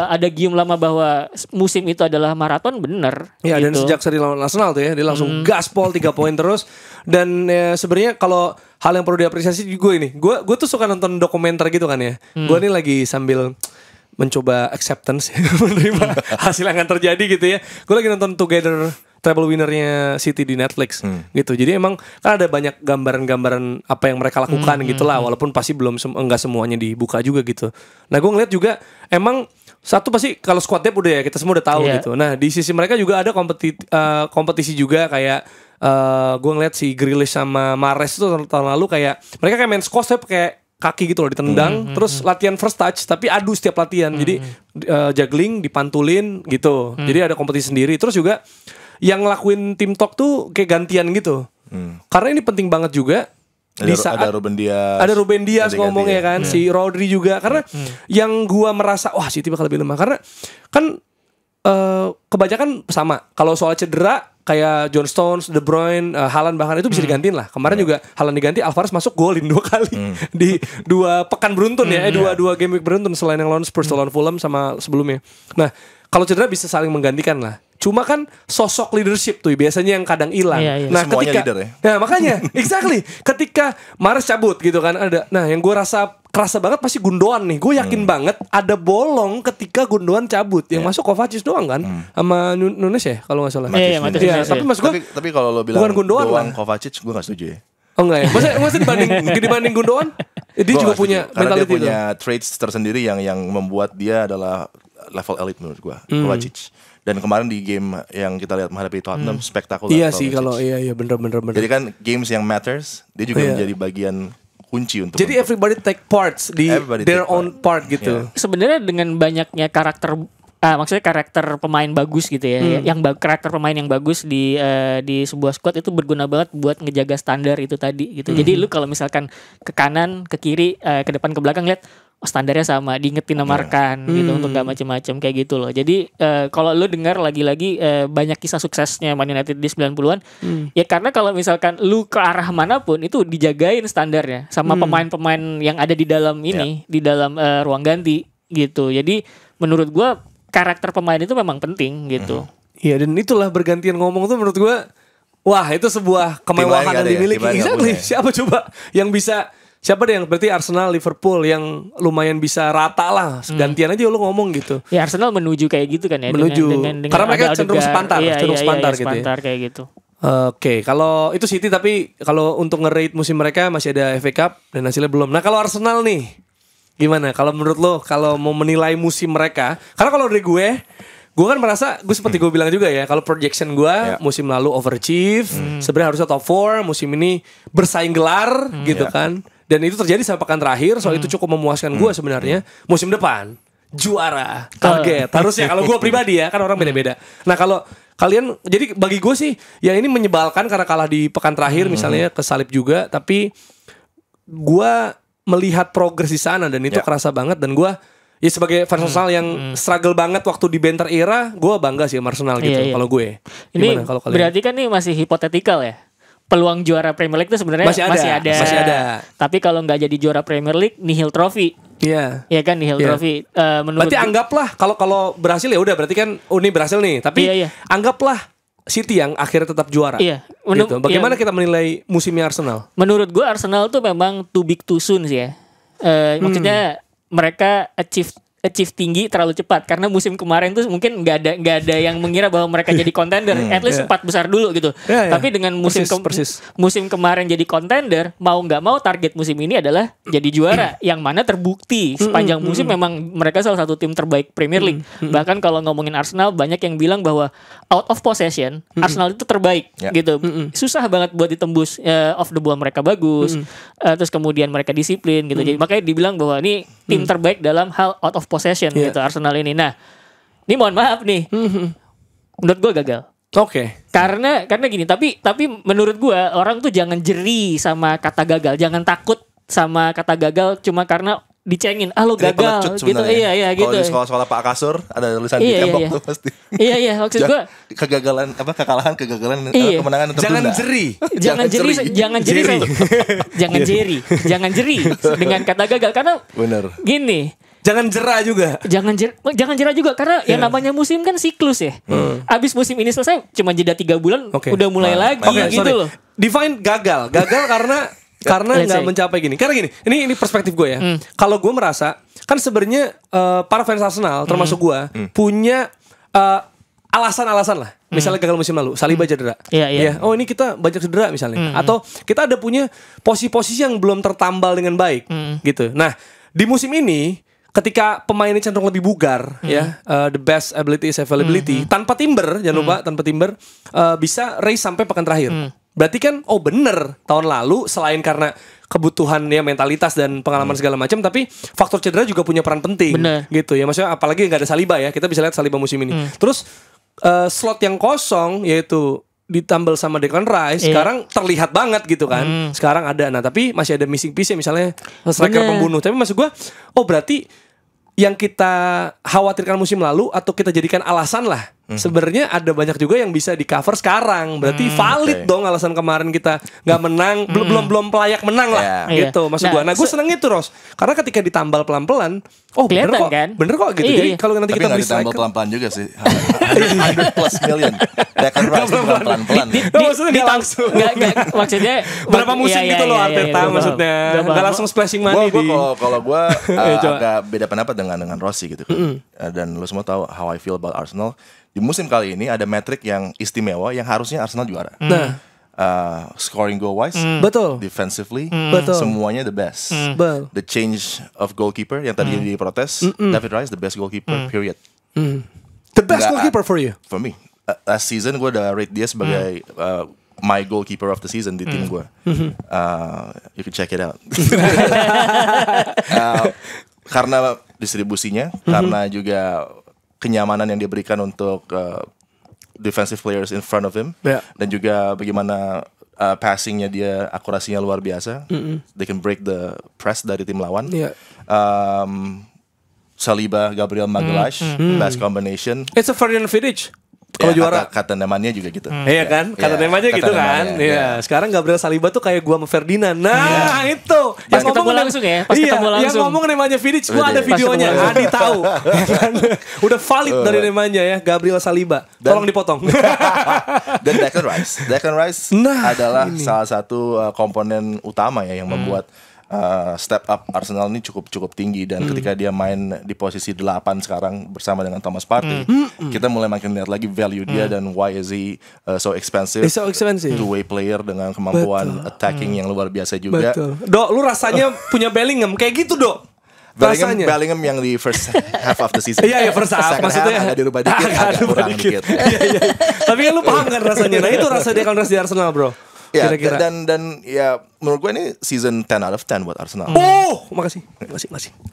ada gium lama bahwa musim itu adalah maraton, bener. Ya gitu. Dan sejak seri lawan Arsenal tuh ya, dia langsung gaspol 3 poin terus. Dan sebenarnya kalau hal yang perlu diapresiasi gue ini, gue tuh suka nonton dokumenter gitu kan ya. Gue nih lagi sambil mencoba acceptance menerima hasil yang akan terjadi gitu ya. Gue lagi nonton Together, treble winnernya City di Netflix gitu. Jadi emang kan ada banyak gambaran-gambaran apa yang mereka lakukan gitulah, walaupun pasti enggak semuanya dibuka juga gitu. Nah, gue ngeliat juga emang satu pasti kalau squad depth udah ya kita semua udah tahu gitu. Nah, di sisi mereka juga ada kompetisi juga kayak gue ngeliat si Grealish sama Mahrez itu tahun lalu kayak mereka kayak main squash tapi kayak kaki gitu loh, ditendang terus latihan first touch tapi adu setiap latihan. Jadi juggling, dipantulin gitu. Jadi ada kompetisi sendiri. Terus juga yang ngelakuin tim talk tuh kayak gantian gitu. Karena ini penting banget juga. Ada Ruben Dias ngomongnya kan, si Rodri juga. Karena yang gua merasa City bakal lebih lemah karena kan kebanyakan sama. Kalau soal cedera kayak John Stones, De Bruyne, Haaland bahkan itu bisa digantiin lah. Kemarin juga Haaland diganti, Alvarez masuk golin 2 kali di 2 pekan beruntun ya, 2 game week beruntun selain yang lawan Spurs, lawan Fulham sama sebelumnya. Nah, kalau cedera bisa saling menggantikan lah. Cuma kan sosok leadership tuh biasanya yang kadang hilang. Nah, semuanya leader ya. Nah, makanya exactly ketika Mahrez cabut gitu kan ada. Nah, yang gue kerasa banget pasti Gundogan nih. Gue yakin banget ada bolong ketika Gundogan cabut. Yang masuk Kovacic doang kan sama Nunes ya kalau nggak salah. Tapi mas gue tapi kalau lo bilang doang Kovacic, gue nggak setuju ya. Oh enggak ya. Masa dibanding Gundogan? Dia juga punya mentality, dia punya traits tersendiri yang membuat dia adalah level elite menurut gue, Kovacic. Dan kemarin di game yang kita lihat menghadapi Tottenham spektakuler. Iya sih kalau bener. Jadi kan games yang matters, dia juga menjadi bagian kunci untuk. Jadi everybody take parts di their own part gitu. Sebenarnya dengan banyaknya karakter maksudnya karakter pemain bagus gitu ya. Karakter pemain yang bagus di sebuah squad itu berguna banget buat ngejaga standar itu tadi gitu. Jadi lu kalau misalkan ke kanan, ke kiri, ke depan, ke belakang lihat standarnya sama, diingetin sama rekan gitu untuk gak macem-macem kayak gitu loh. Jadi kalau lu dengar lagi-lagi banyak kisah suksesnya Man United di 90-an, ya karena kalau misalkan lu ke arah manapun itu dijagain standarnya sama pemain-pemain yang ada di dalam ini, di dalam ruang ganti gitu. Jadi menurut gua karakter pemain itu memang penting gitu. Iya, dan itulah bergantian ngomong tuh menurut gua, wah itu sebuah kemewahan yang dimiliki. Exactly. Siapa coba yang bisa, siapa deh yang berarti Arsenal, Liverpool yang lumayan bisa rata lah. Gantian aja lu ngomong gitu. Ya Arsenal menuju kayak gitu kan ya. Menuju. Dengan karena mereka cenderung sepantar, sepantar gitu ya. Kayak gitu. Oke, kalau itu City, tapi kalau untuk nge-rate musim mereka masih ada FA Cup dan hasilnya belum. Nah kalau Arsenal nih, gimana? Kalau menurut lo, kalau mau menilai musim mereka, karena kalau dari gue kan merasa, gue seperti gue bilang juga ya, kalau projection gue musim lalu overachieve, sebenarnya harusnya top 4, musim ini bersaing gelar gitu kan. Dan itu terjadi sampai pekan terakhir, soal itu cukup memuaskan gue sebenarnya. Musim depan juara, target. Harusnya kalau gue pribadi ya, kan orang beda-beda. Nah kalau kalian, jadi bagi gue sih, ya ini menyebalkan karena kalah di pekan terakhir misalnya, kesalip juga, tapi gue melihat progres di sana dan itu kerasa banget. Dan gue ya sebagai fans Arsenal yang struggle banget waktu di Banter era, gue bangga sih sama Arsenal gitu. Kalau gue, ini kalau berarti kan ini masih hipotetikal ya. Peluang juara Premier League itu sebenarnya masih ada. Tapi kalau nggak jadi juara Premier League, nihil trophy. Iya. Iya kan, nihil trophy. Berarti anggaplah kalau berhasil ya udah, berarti kan ini berhasil nih. Tapi anggaplah City yang akhirnya tetap juara. Iya. Gitu. Bagaimana kita menilai musimnya Arsenal? Menurut gue Arsenal tuh memang too big too soon sih ya. Maksudnya mereka achieve tinggi terlalu cepat, karena musim kemarin tuh mungkin nggak ada yang mengira bahwa mereka jadi contender, at least 4 besar dulu gitu. Tapi dengan musim kemarin jadi contender, mau nggak mau target musim ini adalah jadi juara, yang mana terbukti sepanjang musim memang mereka salah satu tim terbaik Premier League. Bahkan kalau ngomongin Arsenal, banyak yang bilang bahwa out of possession Arsenal itu terbaik gitu. Susah banget buat ditembus, off the ball mereka bagus, terus kemudian mereka disiplin gitu. Jadi makanya dibilang bahwa ini tim terbaik dalam hal out of possession gitu Arsenal ini. Nah, ini mohon maaf nih, menurut gue gagal. Oke. Karena gini, tapi menurut gue orang tuh jangan jeri sama kata gagal, jangan takut sama kata gagal cuma karena dicengin, lo gagal gitu. Iya gitu. Kalau di sekolah-sekolah Pak Kasur ada tulisan di tembok tuh pasti. Iya maksud gue kegagalan, kekalahan, kemenangan tetap jangan tunda. Jangan jeri dengan kata gagal, karena bener. Gini, jangan jerah juga. Jangan jerah juga, karena yang namanya musim kan siklus ya. Abis musim ini selesai cuma jeda 3 bulan udah mulai lagi gitu loh. Define gagal karena nggak mencapai gini. Karena gini, ini perspektif gue ya. Kalau gue merasa kan sebenarnya para fans Arsenal termasuk gue punya alasan-alasan lah. Misalnya gagal musim lalu, Saliba cedera. Iya. Oh ini kita banyak cedera misalnya. Atau kita ada punya posisi-posisi yang belum tertambal dengan baik gitu. Nah di musim ini, ketika pemainnya cenderung lebih bugar, the best ability is availability, tanpa Timber, jangan lupa tanpa Timber, bisa race sampai pekan terakhir. Berarti kan, bener tahun lalu selain karena kebutuhan ya mentalitas dan pengalaman segala macam, tapi faktor cedera juga punya peran penting. Gitu ya, maksudnya apalagi nggak ada Saliba ya, kita bisa lihat Saliba musim ini. Terus slot yang kosong yaitu ditambal sama Declan Rice, sekarang terlihat banget gitu kan. Sekarang ada, nah tapi masih ada missing piece ya, misalnya striker pembunuh. Tapi maksud gue, berarti yang kita khawatirkan musim lalu atau kita jadikan alasan lah, sebenarnya ada banyak juga yang bisa di cover sekarang. Berarti valid dong alasan kemarin kita nggak menang, belum layak menang lah gitu. Maksud gue, nah gue seneng itu Ros, karena ketika ditambal pelan-pelan, bener kok gitu. Jadi kalau nanti kita beli ditambal pelan-pelan juga sih, 100+ million. Declan Rice pelan-pelan. Maksudnya nggak langsung, maksudnya berapa musim gitu loh Arteta, maksudnya nggak langsung splashing money. Kalau gue agak beda pendapat dengan Rossi gitu. Dan lo semua tahu how I feel about Arsenal. Di musim kali ini ada metrik yang istimewa yang harusnya Arsenal juara. Scoring goal wise, betul. Defensively, betul. Semuanya the best. The change of goalkeeper yang tadi diprotes, David Rice the best goalkeeper. Period. The best goalkeeper for you? For me, last season gue udah rate dia sebagai my goalkeeper of the season di tim gue. You can check it out. Karena distribusinya, karena juga kenyamanan yang dia berikan untuk defensive players in front of him, dan juga bagaimana passingnya dia, akurasinya luar biasa. They can break the press dari tim lawan. Saliba, Gabriel Magalhaes, best combination. It's a Ferdinand Vidic. Kalau juara kata namanya juga gitu. Iya kan? Kata namanya gitu kan. Iya. Sekarang Gabriel Saliba tuh kayak gua sama Ferdinand. Nah, itu. Pas ketemu langsung ya. Pas ketemu langsung. Yang ngomong namanya Vidic, gua ada videonya. Adi tahu. Udah valid dari namanya ya, Gabriel Saliba. Tolong dipotong. Dan Declan Rice adalah salah satu komponen utama ya yang membuat step up Arsenal ini cukup tinggi, dan ketika dia main di posisi 8 sekarang bersama dengan Thomas Partey, kita mulai makin lihat lagi value dia dan why is he so expensive. Two-way player dengan kemampuan attacking yang luar biasa juga. Dok, lu rasanya punya Bellingham kayak gitu, Dok. Bellingham yang di first half of the season. Iya, first half maksudnya agak dirubah dikit, agak kurang dikit. Tapi kan lu paham kan rasanya. Nah, itu rasa Declan Rice di Arsenal, bro. Ya, dan ya menurut gue ini season 10 out of 10 buat Arsenal. Makasih.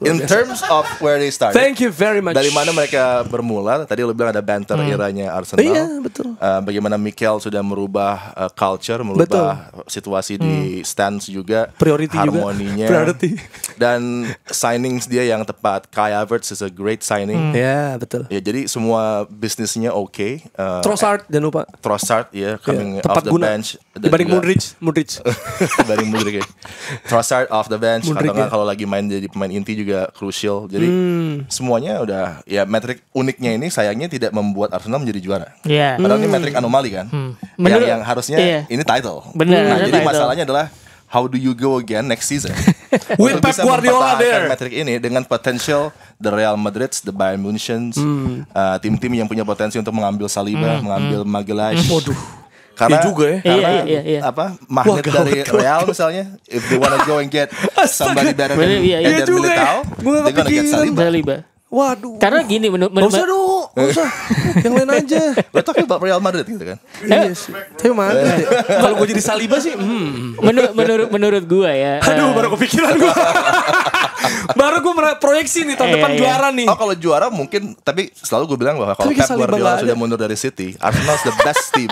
In terms of where they started. Thank you very much. Dari mana mereka bermula? Tadi lo bilang ada banter eranya Arsenal. Iya, betul. Bagaimana Mikel sudah merubah culture, merubah situasi di stands juga. Priority harmoninya. Priority. Dan signings dia yang tepat. Kai Havertz is a great signing. Ya, betul. Ya, jadi semua bisnisnya oke. Trossard jangan lupa. Trossard ya, coming off the bench. Dibanding Modric. Dibanding Modric ya. Trossard off the bench, atau nggak kalau lagi main jadi pemain inti juga crucial. Jadi semuanya udah, ya metrik uniknya ini sayangnya tidak membuat Arsenal menjadi juara. Padahal ini metrik anomali kan. Yang harusnya ini title. Benar. Jadi masalahnya adalah how do you go again next season? With Pep Guardiola there. Metrik ini dengan potential the Real Madrid, the Bayern Munchen, tim-tim yang punya potensi untuk mengambil Saliba, mengambil Magalhaes. Karena juga ya. Iya. Apa magnet dari Real misalnya, if they wanna go and get somebody better than Militao, they're gonna get Saliba. Waduh. Karena gini Gak usah. Yang lain aja. We're talking about Real Madrid gitu kan. Iya sih. Tapi mana? Kalau gue jadi Saliba sih. Menurut gue ya. Aduh, baru kepikiran gue. Baru gue proyeksi nih tahun depan juara nih. Oh, kalau juara mungkin, tapi selalu gue bilang bahwa kalau Pep Guardiola sudah mundur dari City, Arsenal is the best team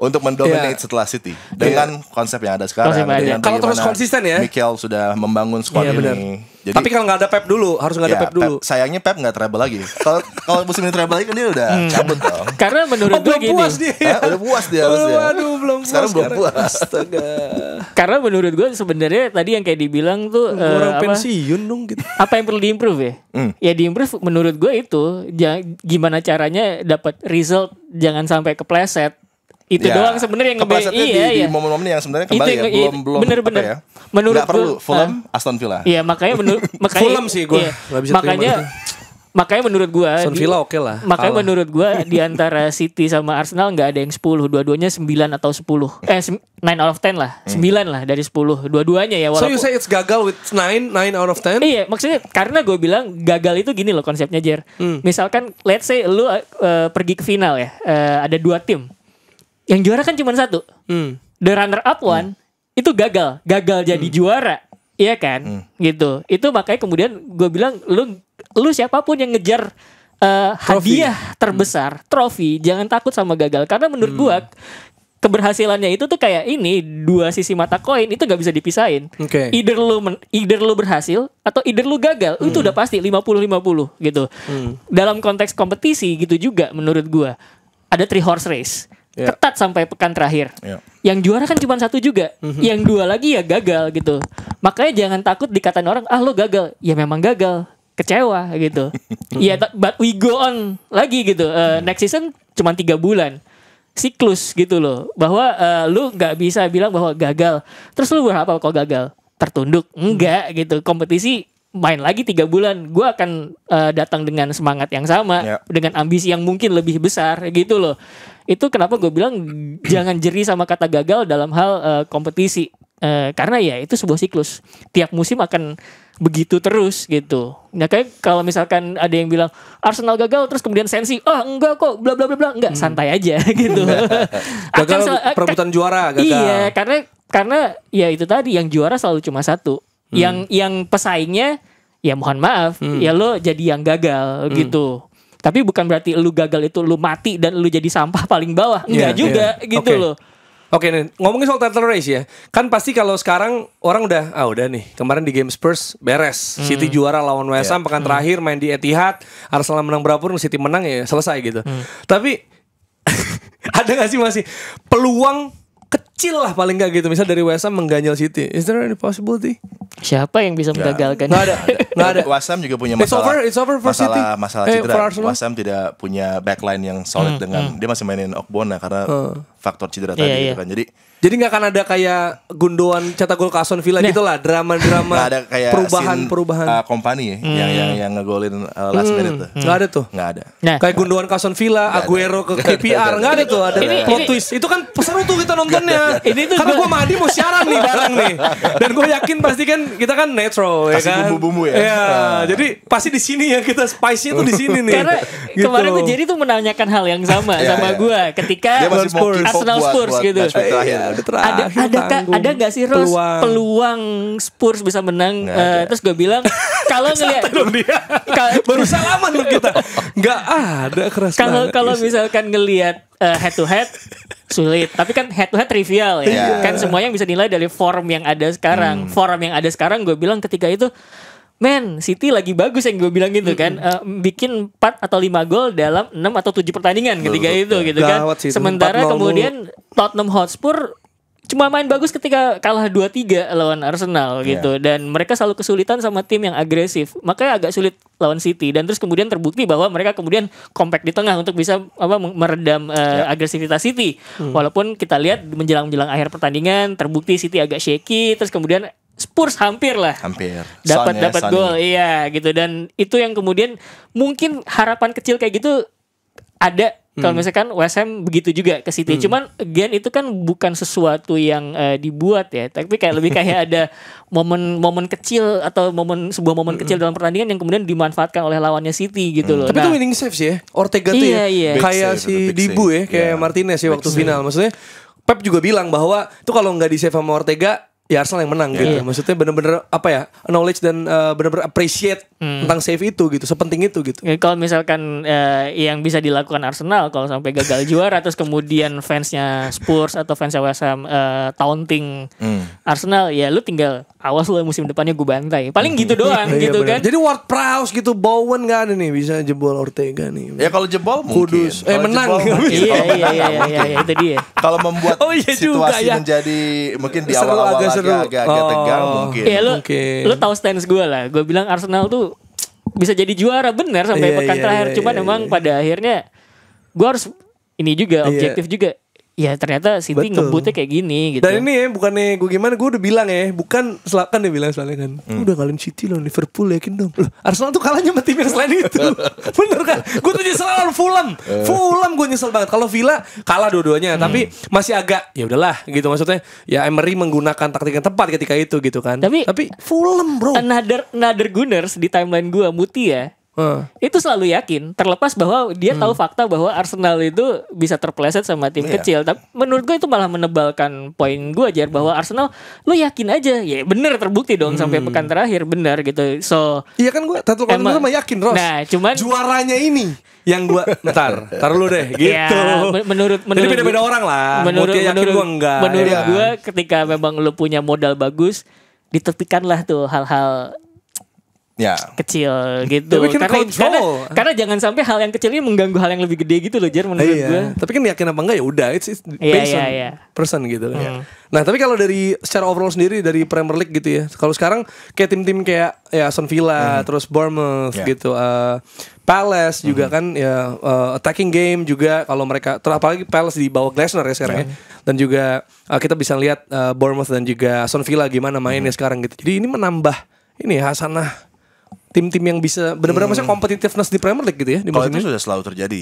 untuk mendominate setelah City dengan konsep yang ada sekarang. Kalau terus konsisten ya. Mikel sudah membangun squad ini. Jadi, tapi kalau nggak ada Pep dulu, harus nggak ada Pep dulu. Sayangnya Pep nggak treble lagi. Kalau musim ini treble lagi kan dia udah cabut dong. Karena menurut gue gini. Puas dia. Udah puas dia harusnya. Waduh, belum puas. Sekarang belum puas. Astaga. Karena menurut gue sebenarnya tadi yang kayak dibilang tuh orang pensiun dong gitu. Apa yang perlu diimprove ya? Ya diimprove menurut gue itu gimana caranya dapat result, jangan sampai kepleset. Itu doang sebenarnya yang di momen-momen yang sebenarnya kembali belum bener-bener ya. Menurut nggak perlu Fulham, Aston Villa. Iya, makanya Fulham sih gue nggak bisa makanya menurut gue Aston Villa oke lah. Makanya menurut gue di antara City sama Arsenal nggak ada yang 10, dua-duanya 9 atau 10. 9 out of 10 lah. 9 lah dari 10. Dua-duanya ya, walaupun. So you say it's gagal with 9 out of 10? Iya, maksudnya karena gue bilang gagal itu gini loh konsepnya, Jer. Misalkan let's say lu pergi ke final ya. Ada 2 tim. Yang juara kan cuma 1. The runner up one itu gagal jadi juara, iya kan? Gitu. Itu makanya kemudian gue bilang lu siapapun yang ngejar hadiah terbesar, trofi, jangan takut sama gagal, karena menurut gue keberhasilannya itu tuh kayak ini, 2 sisi mata koin, itu nggak bisa dipisahin. Either lu berhasil atau either lu gagal. Itu udah pasti 50-50 gitu. Dalam konteks kompetisi gitu juga menurut gue ada 3 horse race. Ketat sampai pekan terakhir. Yang juara kan cuma 1 juga. Yang 2 lagi ya gagal gitu. Makanya jangan takut dikatain orang, lo gagal. Ya memang gagal, kecewa gitu. Ya but we go on lagi gitu. Next season cuma 3 bulan. Siklus gitu loh. Bahwa lu gak bisa bilang bahwa gagal terus lu berapa kalau gagal? Tertunduk? Enggak gitu. Kompetisi main lagi 3 bulan, gue akan datang dengan semangat yang sama, dengan ambisi yang mungkin lebih besar gitu loh. Itu kenapa gue bilang jangan jeri sama kata gagal dalam hal kompetisi, karena ya itu sebuah siklus. Tiap musim akan begitu terus gitu. Nah kayak kalau misalkan ada yang bilang Arsenal gagal terus kemudian sensi, enggak kok bla bla bla bla, enggak, santai aja gitu. Gagal perebutan juara gagal. Iya, karena ya itu tadi, yang juara selalu cuma 1. Yang pesaingnya ya mohon maaf, ya lo jadi yang gagal gitu. Tapi bukan berarti lu gagal itu lu mati dan lu jadi sampah paling bawah. Enggak juga gitu loh. Oke nih, ngomongin soal title race ya. Kan pasti kalau sekarang orang udah nih. Kemarin di game Spurs beres. City juara lawan West Ham pekan terakhir main di Etihad. Arsenal menang berapapun, City menang ya selesai gitu. Tapi ada gak sih masih peluang kecil lah paling gak gitu, misal dari West Ham mengganjal City? Is there any possibility? Siapa yang bisa menggagalkan? Nggak ada. West Ham juga punya masalah. It's over for City. Masalah cedera. West Ham tidak punya backline yang solid dengan dia masih mainin Okbona karena faktor cedera tadi gitu kan. Jadi nggak akan ada kayak Gundogan cetak gol ke Aston Villa gitulah, drama-drama ada kayak perubahan company yang ngegolin last minute tuh. Nggak ada tuh. Nggak ada. Nah, kayak Gundogan ke Aston Villa, Aguero ke KPR, nggak ada tuh. Ada plot twist. Itu kan seru tuh kita nontonnya. Karena gue Madi mau siaran nih bareng nih. Dan gue yakin pasti kan kita kan netro ya kan. Bumbu-bumbu ya. Iya. Jadi pasti di sini ya kita spice-nya tuh di sini nih. Karena kemarin tuh Jerry tuh menanyakan hal yang sama gue ketika Arsenal Spurs gitu. Ada gak sih Ros peluang Spurs bisa menang? Terus gue bilang kalau ngelihat baru salaman loh kita. Nggak ada keras. Kalau misalkan ngelihat head to head sulit, tapi kan head to head trivial ya. Kan semuanya bisa nilai dari form yang ada sekarang. Form yang ada sekarang gue bilang ketika itu City lagi bagus yang gue bilang gitu kan, bikin 4 atau 5 gol dalam 6 atau 7 pertandingan ketika itu gitu kan. Sementara kemudian Tottenham Hotspur cuma main bagus ketika kalah 2-3 lawan Arsenal gitu. Dan mereka selalu kesulitan sama tim yang agresif. Makanya agak sulit lawan City. Dan terus kemudian terbukti bahwa mereka kemudian compact di tengah untuk bisa meredam agresivitas City. Walaupun kita lihat menjelang akhir pertandingan terbukti City agak shaky. Terus kemudian Spurs hampir dapat gol gitu. Dan itu yang kemudian mungkin harapan kecil kayak gitu ada kalau misalkan West Ham begitu juga ke City. Cuman again itu kan bukan sesuatu yang dibuat ya, tapi kayak lebih kayak ada momen kecil atau sebuah momen kecil dalam pertandingan yang kemudian dimanfaatkan oleh lawannya City gitu loh. Tapi itu winning saves ya. Ortega tuh kayak si Dibu ya, kayak Martinez ya waktu final. Maksudnya Pep juga bilang bahwa itu kalau nggak di save sama Ortega ya Arsenal yang menang gitu. Maksudnya bener-bener knowledge dan bener-bener appreciate tentang save itu gitu, sepenting itu gitu. Kalau misalkan yang bisa dilakukan Arsenal kalau sampai gagal juara terus kemudian fansnya Spurs atau fansnya West Ham taunting Arsenal, ya lu tinggal awas lu musim depannya gue bantai. Paling gitu doang gitu kan. Jadi Ward-Prowse gitu, Bowen gak ada nih bisa jebol Ortega nih. Ya kalau jebol mungkin. Kudus menang. Iya itu dia. Kalau membuat situasi menjadi mungkin di awal-awal agak tegang mungkin. Ya lu tahu stance gue lah. Gue bilang Arsenal tuh bisa jadi juara benar sampai pekan terakhir. Cuman emang pada akhirnya gue harus ini juga objektif juga. Ya ternyata City ngebutnya kayak gini gitu. Dan ini ya bukannya gue gimana, gue udah bilang ya, bukan selakan dia bilang soalnya kan udah kalian City lawan Liverpool, yakin dong. Loh, Arsenal tuh kalahnya sama tim yang selain itu. Bener kan? Gue tuh nyesel lawan Fulham gue nyesel banget. Kalau Villa kalah dua-duanya, tapi masih agak ya udahlah gitu, maksudnya ya Emery menggunakan taktik yang tepat ketika itu gitu kan. Tapi Fulham bro, another Gunners di timeline gue, Muti ya, itu selalu yakin, terlepas bahwa dia tahu fakta bahwa Arsenal itu bisa terpeleset sama tim kecil. Tapi menurut gue itu malah menebalkan poin gue aja bahwa Arsenal lo yakin aja, ya bener terbukti dong sampai pekan terakhir bener gitu. So iya kan gue taruh mah yakin Ros. Nah cuman juaranya ini yang gue taruh lu deh gitu. Ya, menurut jadi beda-beda orang lah. Menurut gue ketika memang lo punya modal bagus, ditepikanlah tuh hal-hal kecil gitu. Karena jangan sampai hal yang kecil ini mengganggu hal yang lebih gede gitu loh, Jar, menurut gue. Tapi kan yakin apa enggak ya udah, it's based on person gitu. Nah tapi kalau dari secara overall sendiri dari Premier League gitu ya, kalau sekarang kayak tim-tim kayak ya Aston Villa, terus Bournemouth gitu, Palace juga kan ya, attacking game juga kalau mereka, apalagi Palace di bawah Glasner ya sekarang ya. Dan juga kita bisa lihat Bournemouth dan juga Aston Villa gimana mainnya sekarang gitu. Jadi ini menambah ini hasanah tim-tim yang bisa benar-benar maksudnya competitiveness di Premier League gitu ya di musim ini. Kalau itu sudah selalu terjadi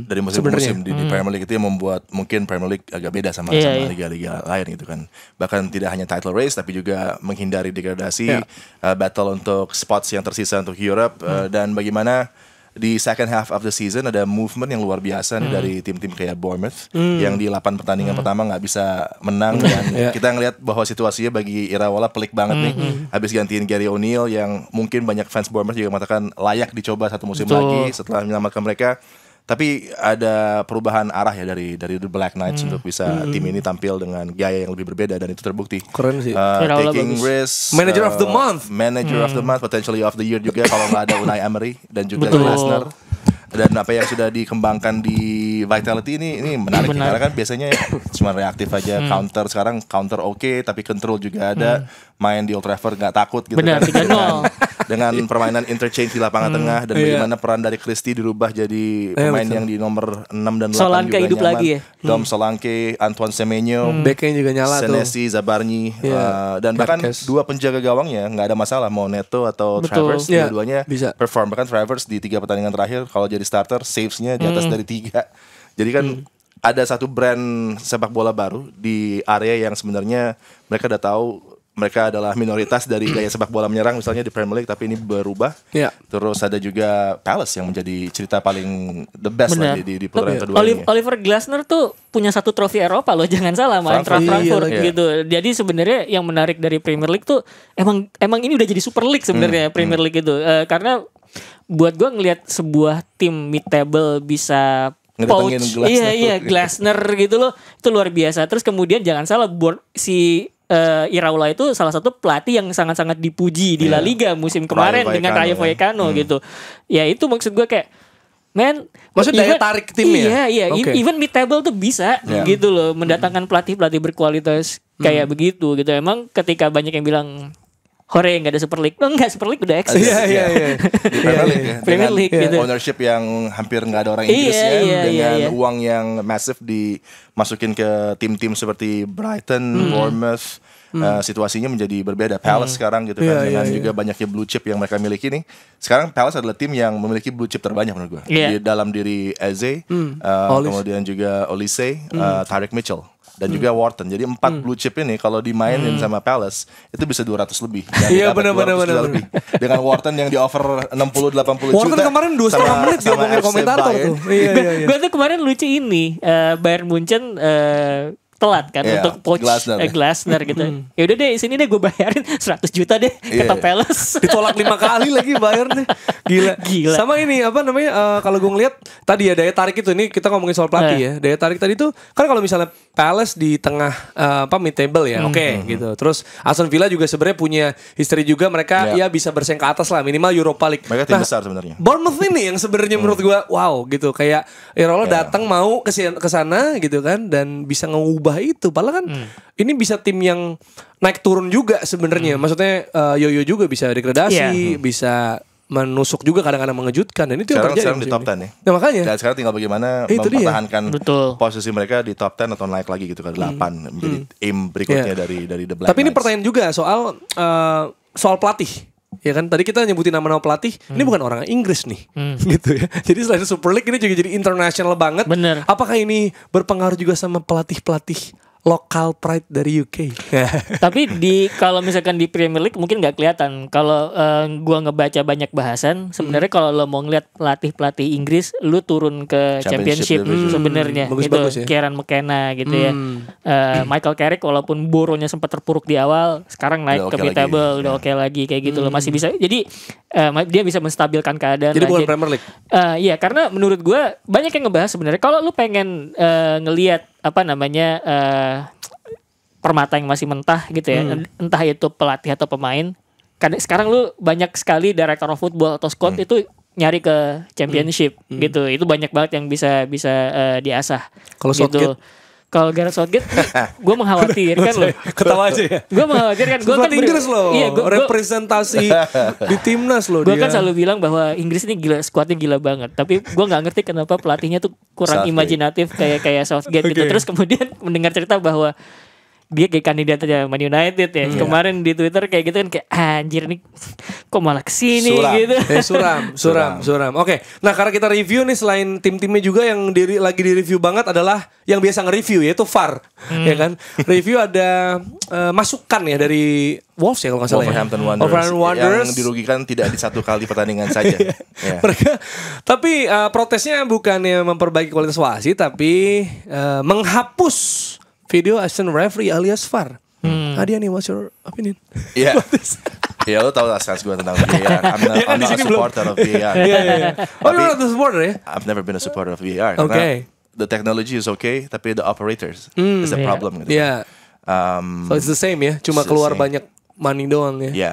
dari musim ke musim di Premier League, itu yang membuat mungkin Premier League agak beda sama liga-liga lain gitu kan. Bahkan tidak hanya title race tapi juga menghindari degradasi, battle untuk spots yang tersisa untuk Europe, dan bagaimana di second half of the season ada movement yang luar biasa nih dari tim-tim kayak Bournemouth yang di 8 pertandingan pertama nggak bisa menang dan kita ngelihat bahwa situasinya bagi Iraola pelik banget nih. Habis gantiin Gary O'Neill yang mungkin banyak fans Bournemouth juga mengatakan layak dicoba satu musim lagi setelah menyelamatkan mereka. Tapi ada perubahan arah ya dari The Black Knights untuk bisa tim ini tampil dengan gaya yang lebih berbeda dan itu terbukti. Keren sih. Taking risks. Manager of the month. Manager of the month, potentially of the year juga kalau nggak ada Unai Emery dan juga Glasner. Dan apa yang sudah dikembangkan di Vitality ini menarik karena kan biasanya cuma reaktif aja counter, sekarang counter oke, tapi control juga ada, main di Old Trafford nggak takut gitu. Benar, kan dengan permainan interchange di lapangan tengah dan bagaimana peran dari Christie dirubah jadi pemain yang di nomor 6 dan 8 Solanke juga hidup nyaman. lagi ya. Dom Solanke, Antoine Semenyo, Beknya juga nyala Senesi, Zabarnyi, dan bahkan dua penjaga gawangnya nggak ada masalah mau Neto atau Travers, dua-duanya bisa perform. Bahkan Travers di 3 pertandingan terakhir kalau jadi starter savesnya di atas dari 3. Jadi kan ada satu brand sepak bola baru di area yang sebenarnya mereka udah tahu mereka adalah minoritas dari gaya sepak bola menyerang misalnya di Premier League, tapi ini berubah. Terus ada juga Palace yang menjadi cerita paling the best lah di putaran kedua ini. Oliver Glasner tuh punya 1 trofi Eropa loh, jangan salah, sama Eintracht Frankfurt gitu. Jadi sebenarnya yang menarik dari Premier League tuh emang ini udah jadi Super League sebenarnya Premier League itu. Karena buat gue ngelihat sebuah tim mid table bisa poach, Glasner gitu loh, itu luar biasa. Terus kemudian jangan salah, si Iraola itu salah satu pelatih yang sangat-sangat dipuji di La Liga musim kemarin dengan Rayo Vallecano gitu. Ya itu maksud gue kayak, maksudnya daya tarik timnya. Iya, even mid table tuh bisa gitu loh, mendatangkan pelatih-pelatih berkualitas kayak begitu gitu. Emang ketika banyak yang bilang Hore nggak ada Super League, enggak, Super League udah eksis. Iya. Premier League gitu. Ownership yang hampir nggak ada orang Inggrisnya, dengan uang yang masif dimasukin ke tim-tim seperti Brighton, Bournemouth. Situasinya menjadi berbeda. Palace sekarang gitu kan, dengan juga banyaknya blue chip yang mereka miliki nih. Sekarang Palace adalah tim yang memiliki blue chip terbanyak menurut gue. Di dalam diri Eze, kemudian juga Olise, Tyrick Mitchell. Dan juga Wharton. Jadi 4 blue chip ini kalau dimainin sama Palace itu bisa 200 lebih. Iya benar. Dengan Wharton yang di offer 60-80 juta. Wharton kemarin 2,5 menit dia ngomongin komentator tuh. Iya. Gue tuh kemarin lucu ini, Bayern Munchen telat kan untuk poach Glasner gitu. Ya udah deh, sini deh gue bayarin 100 juta deh kata Palace. Ditolak 5 kali lagi bayarnya. Gila. Sama ini apa namanya, kalau gue ngeliat tadi ya daya tarik itu, ini kita ngomongin soal pelatih ya. Daya tarik tadi tuh kan kalau misalnya Palace di tengah mid table ya, gitu. Terus Aston Villa juga sebenarnya punya history juga, mereka ya bisa bersaing ke atas lah, minimal Europa League. Mereka tim besar sebenarnya. Bournemouth ini yang sebenarnya menurut gue wow gitu, kayak Iraola datang mau ke sana gitu kan, dan bisa ngubah itu. Padahal kan ini bisa tim yang naik turun juga sebenarnya. Maksudnya Yoyo juga bisa degradasi, bisa menusuk juga, kadang-kadang mengejutkan, dan itu yang terjadi sekarang di top 10 ya. Nah, makanya. Dan sekarang tinggal bagaimana mempertahankan posisi mereka di top 10 atau naik lagi gitu ke 8 menjadi aim berikutnya dari The Black Knights. Tapi ini pertanyaan juga soal pelatih. Ya kan tadi kita nyebutin nama-nama pelatih, ini bukan orang Inggris nih, gitu ya. Jadi selain Super League ini juga jadi internasional banget. Bener. Apakah ini berpengaruh juga sama pelatih-pelatih lokal pride dari UK? Tapi kalau misalkan di Premier League mungkin nggak kelihatan. Kalau gua ngebaca banyak bahasan, sebenarnya kalau lo mau ngeliat pelatih Inggris, lu turun ke Championship sebenarnya. Itu Kieran McKenna gitu ya. Michael Carrick walaupun boronya sempat terpuruk di awal, sekarang naik ke mid table, udah oke lagi kayak gitu loh, masih bisa. Jadi dia bisa menstabilkan keadaan. Jadi bukan Premier League. Iya, karena menurut gua banyak yang ngebahas sebenarnya. Kalau lu pengen ngelihat permata yang masih mentah gitu ya, entah itu pelatih atau pemain. Sekarang lu banyak sekali director of football atau scout itu nyari ke Championship gitu. Itu banyak banget yang bisa diasah. Kalau gitu. Kalau Gareth Southgate, gue mengkhawatirkan loh. Ketawa aja ya. Gue mengkhawatirkan. Gue kan Inggris loh. Iya, representasi di timnas loh. Gue kan selalu bilang bahwa Inggris ini gila, skuadnya gila banget. Tapi gue nggak ngerti kenapa pelatihnya tuh kurang imajinatif kayak Southgate gitu. Terus kemudian mendengar cerita bahwa dia kayak kandidatnya Man United ya. Kemarin di Twitter kayak gitu kan kayak anjir nih kok malah kesini gitu. Suram. Oke. Nah, karena kita review nih selain tim-timnya juga yang lagi di-review banget adalah yang biasa nge-review yaitu VAR. Ya kan? Review ada masukan ya dari Wolves ya kalau nggak salah. Wolverhampton Wanderers yang dirugikan tidak di satu kali pertandingan saja. Mereka tapi protesnya bukannya memperbaiki kualitas wasit tapi menghapus video assistant referee alias VAR. Hadiah nih, what's your opinion? Iya. Ya lo tau lah stance gue tentang VAR. I'm not a supporter of VAR. Oh, you're not a supporter ya? I've never been a supporter of VAR. Okay. The technology is okay, tapi the operators is a problem gitu. Yeah. So it's the same ya, cuma keluar banyak money doang ya. Ya,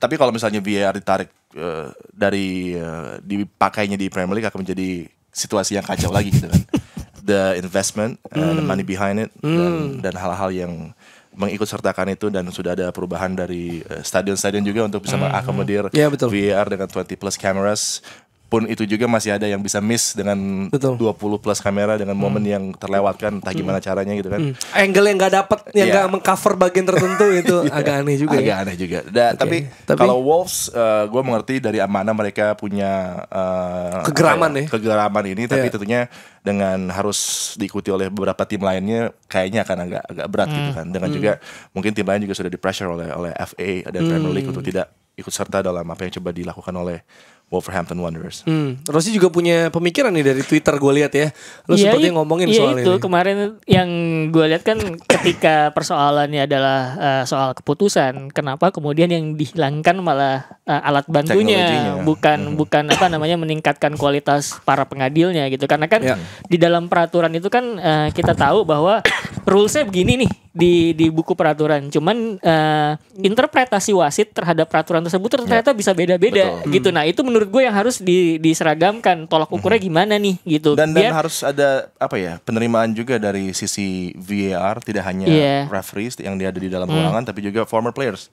tapi kalau misalnya VAR ditarik dari dipakainya di Premier League akan menjadi situasi yang kacau lagi gitu kan. The investment, the money behind it, dan hal-hal yang mengikut sertakan itu, dan sudah ada perubahan dari stadion-stadion juga untuk bisa mengakomodir VAR dengan 20 plus cameras. Pun itu juga masih ada yang bisa miss dengan 20 plus kamera dengan momen yang terlewatkan, entah gimana caranya gitu kan. Angle yang gak dapet, yang gak mengcover bagian tertentu itu agak aneh juga. Agak aneh juga. Tapi kalau Wolves, gue mengerti dari mana mereka punya kegeraman ini, tapi tentunya dengan harus diikuti oleh beberapa tim lainnya, kayaknya akan agak berat gitu kan. Dengan juga mungkin tim lain juga sudah di pressure oleh FA dan Premier League untuk tidak ikut serta dalam apa yang coba dilakukan oleh Wolverhampton Wanderers. Rossi juga punya pemikiran nih dari Twitter gue lihat ya. Lu sepertinya ngomongin soal itu ini. Kemarin yang gue lihat kan ketika persoalannya adalah soal keputusan, kenapa kemudian yang dihilangkan malah alat bantunya, bukan apa namanya meningkatkan kualitas para pengadilnya gitu. Karena kan di dalam peraturan itu kan kita tahu bahwa rulesnya begini nih di buku peraturan. Cuman interpretasi wasit terhadap peraturan tersebut ternyata bisa beda-beda gitu. Nah, itu menurut gue yang harus diseragamkan, tolak ukurnya gimana nih gitu. Dan harus ada penerimaan juga dari sisi VAR, tidak hanya referees yang ada di dalam ruangan, tapi juga former players.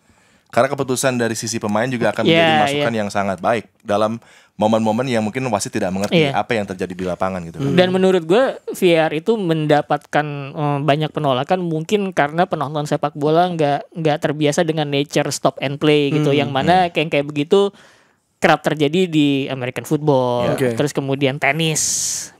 Karena keputusan dari sisi pemain juga akan menjadi masukan yang sangat baik dalam momen-momen yang mungkin wasit tidak mengerti apa yang terjadi di lapangan gitu. Dan menurut gue VAR itu mendapatkan banyak penolakan mungkin karena penonton sepak bola nggak terbiasa dengan nature stop and play gitu, yang mana kayak begitu kerap terjadi di American football, terus kemudian tenis,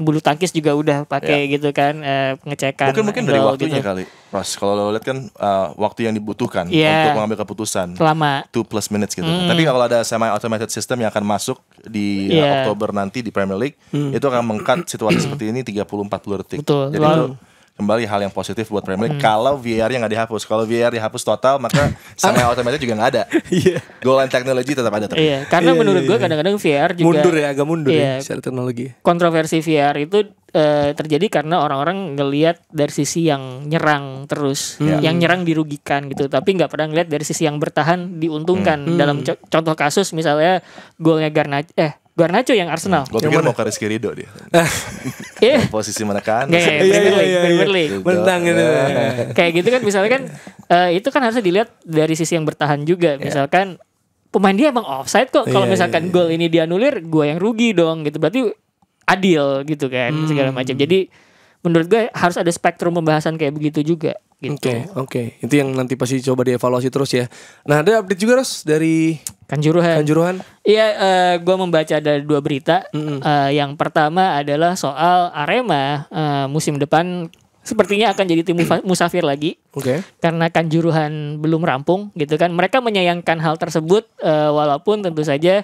bulu tangkis juga udah pakai gitu kan, pengecekan. Mungkin dari waktunya gitu kali, Ros. Kalau lo lihat kan waktu yang dibutuhkan untuk mengambil keputusan lama, 2+ minutes gitu. Tapi kalau ada semi-automated system yang akan masuk di Oktober nanti di Premier League, itu akan meng-cut situasi seperti ini 30-40 detik. Betul. Jadi itu kembali hal yang positif buat Premier League. Kalau VAR-nya nggak dihapus, kalau VAR dihapus total, maka semi-automated juga nggak ada. Goal line technology tetap ada. Karena menurut gue kadang-kadang VAR juga agak mundur secara teknologi. Kontroversi VAR itu terjadi karena orang-orang ngelihat dari sisi yang nyerang terus, yang nyerang dirugikan gitu, tapi nggak pernah ngelihat dari sisi yang bertahan diuntungkan. Dalam contoh kasus misalnya golnya Garnacho yang Arsenal. Gue pikir mau ke Rizky Ridho dia. Posisi menekan. Premier League. Bentang gitu. Kayak gitu kan misalnya kan itu kan harusnya dilihat dari sisi yang bertahan juga. Misalkan pemain dia emang offside kok. Kalau misalkan gol ini dianulir, gue yang rugi dong gitu. Berarti adil gitu kan segala macam. Jadi menurut gue harus ada spektrum pembahasan kayak begitu juga. Oke. Itu yang nanti pasti coba dievaluasi terus ya. Nah, ada update juga Ros dari Kanjuruhan. Iya, gue membaca ada 2 berita. Yang pertama adalah soal Arema musim depan sepertinya akan jadi tim musafir lagi. Karena Kanjuruhan belum rampung gitu kan. Mereka menyayangkan hal tersebut, walaupun tentu saja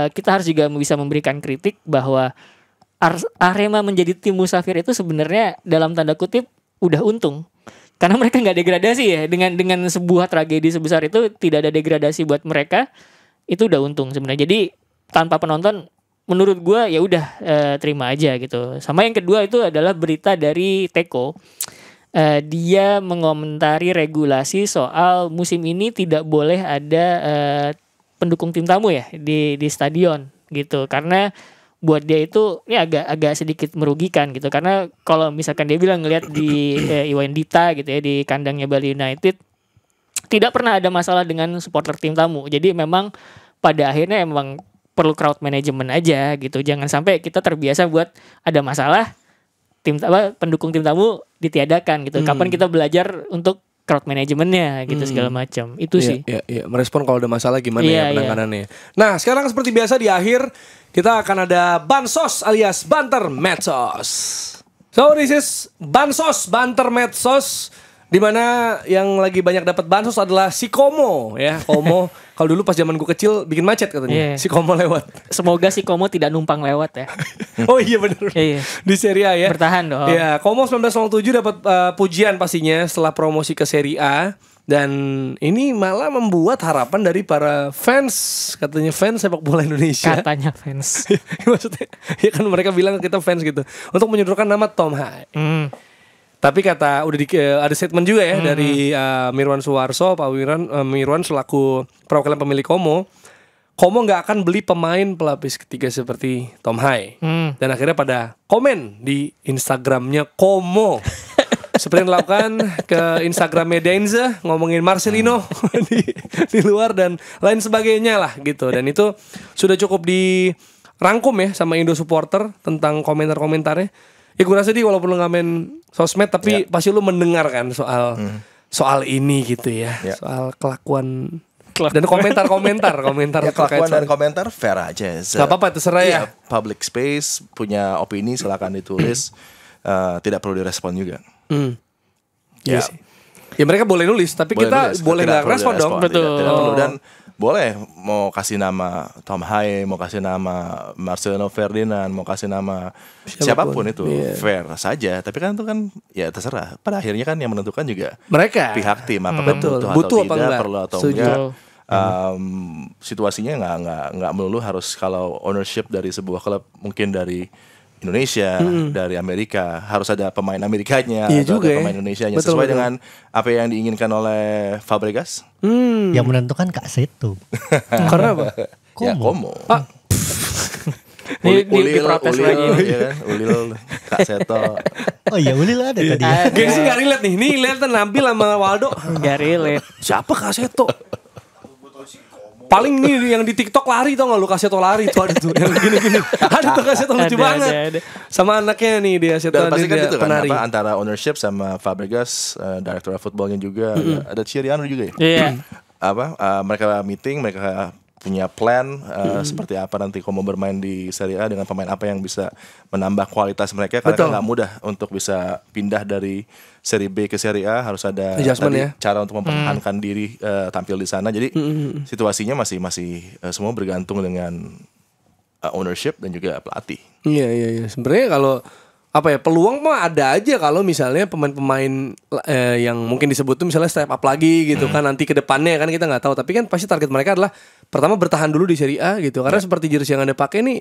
kita harus juga bisa memberikan kritik bahwa Arema menjadi tim musafir itu sebenarnya dalam tanda kutip udah untung. Karena mereka nggak degradasi ya, dengan sebuah tragedi sebesar itu tidak ada degradasi buat mereka, itu udah untung sebenarnya. Jadi tanpa penonton menurut gue ya udah terima aja gitu. Sama yang kedua itu adalah berita dari Teko. Dia mengomentari regulasi soal musim ini tidak boleh ada pendukung tim tamu ya di stadion gitu, karena buat dia itu ini agak sedikit merugikan gitu, karena kalau misalkan dia bilang ngelihat di Iwan Dita gitu ya di kandangnya Bali United tidak pernah ada masalah dengan supporter tim tamu. Jadi memang pada akhirnya emang perlu crowd management aja gitu. Jangan sampai kita terbiasa buat ada masalah pendukung tim tamu ditiadakan gitu. Kapan kita belajar untuk crowd manajemennya gitu segala macam. Itu sih. Iya, merespon kalau ada masalah gimana ya penanganannya. Nah, sekarang seperti biasa di akhir kita akan ada bansos alias banter medsos. So this is bansos banter medsos, di mana yang lagi banyak dapat bansos adalah si Como ya. Komo kalau dulu pas zaman gue kecil bikin macet katanya. Si Como lewat. Semoga si Como tidak numpang lewat ya. Oh iya benar. Di Serie A ya. Bertahan dong. Iya, Como 1907 dapat pujian pastinya setelah promosi ke Serie A. Dan ini malah membuat harapan dari para fans, katanya fans sepak bola Indonesia. Katanya fans. Maksudnya, ya kan mereka bilang kita fans gitu. Untuk menyodorkan nama Tom Hai. Tapi kata ada statement juga ya dari Mirwan Suwarso, Pak Mirwan selaku perwakilan pemilik Como nggak akan beli pemain pelapis ketiga seperti Tom Hai. Dan akhirnya pada komen di Instagramnya Como. Seperti yang dilakukan ke Instagramnya Denza, ngomongin Marcelino di luar dan lain sebagainya lah gitu. Dan itu sudah cukup dirangkum ya sama Indo supporter tentang komentar-komentarnya. Ya gue rasa walaupun lu gak main sosmed tapi pasti lu mendengar kan soal ini gitu ya. Soal kelakuan dan komentar-komentar ya, kelakuan dan komentar fair aja. Gak apa-apa, terserah ya. Public space, punya opini silakan ditulis. Tidak perlu direspon juga. Ya mereka boleh nulis, tapi kita boleh nggak respon dong. Betul. Tidak perlu. Dan boleh mau kasih nama Tom Hai, mau kasih nama Marcelino Ferdinand, mau kasih nama siapapun itu fair saja. Tapi kan itu kan ya terserah. Pada akhirnya kan yang menentukan juga mereka pihak tim apakah butuh atau tidak, perlu atau enggak. Situasinya nggak melulu harus kalau ownership dari sebuah klub mungkin dari Indonesia, dari Amerika harus ada pemain Amerikanya atau ada pemain Indonesianya sesuai dengan apa yang diinginkan oleh Fabregas. Yang menentukan Kak Seto. Karena apa? Como. Di protes lagi. Ulil, Kak Seto. Oh iya, Ulil ada tadi. Gengsi gak relate nih. Nih lihat nampil sama Waldo. Gak relate. Siapa Kak Seto? Paling nih yang di TikTok lari, tau gak lu Kak Seto lari tuh ada tuh yang gini-gini. Ada tuh Kak Seto lucu banget. Sama anaknya nih dia Seto. Dan pasti kan itu kan antara ownership sama Fabregas, director footballnya juga, ada Chiriano juga ya. Iya. Mereka meeting, mereka punya plan seperti apa nanti Como bermain di Serie A dengan pemain apa yang bisa menambah kualitas mereka karena kan nggak mudah untuk bisa pindah dari Serie B ke Serie A, harus ada cara untuk mempertahankan diri tampil di sana. Jadi situasinya masih semua bergantung dengan ownership dan juga pelatih. Iya. Sebenarnya kalau peluang mah ada aja kalau misalnya pemain-pemain yang mungkin disebut tuh misalnya step up lagi gitu kan nanti ke depannya kan kita nggak tahu, tapi kan pasti target mereka adalah pertama bertahan dulu di Serie A gitu karena seperti jersey yang Anda pakai nih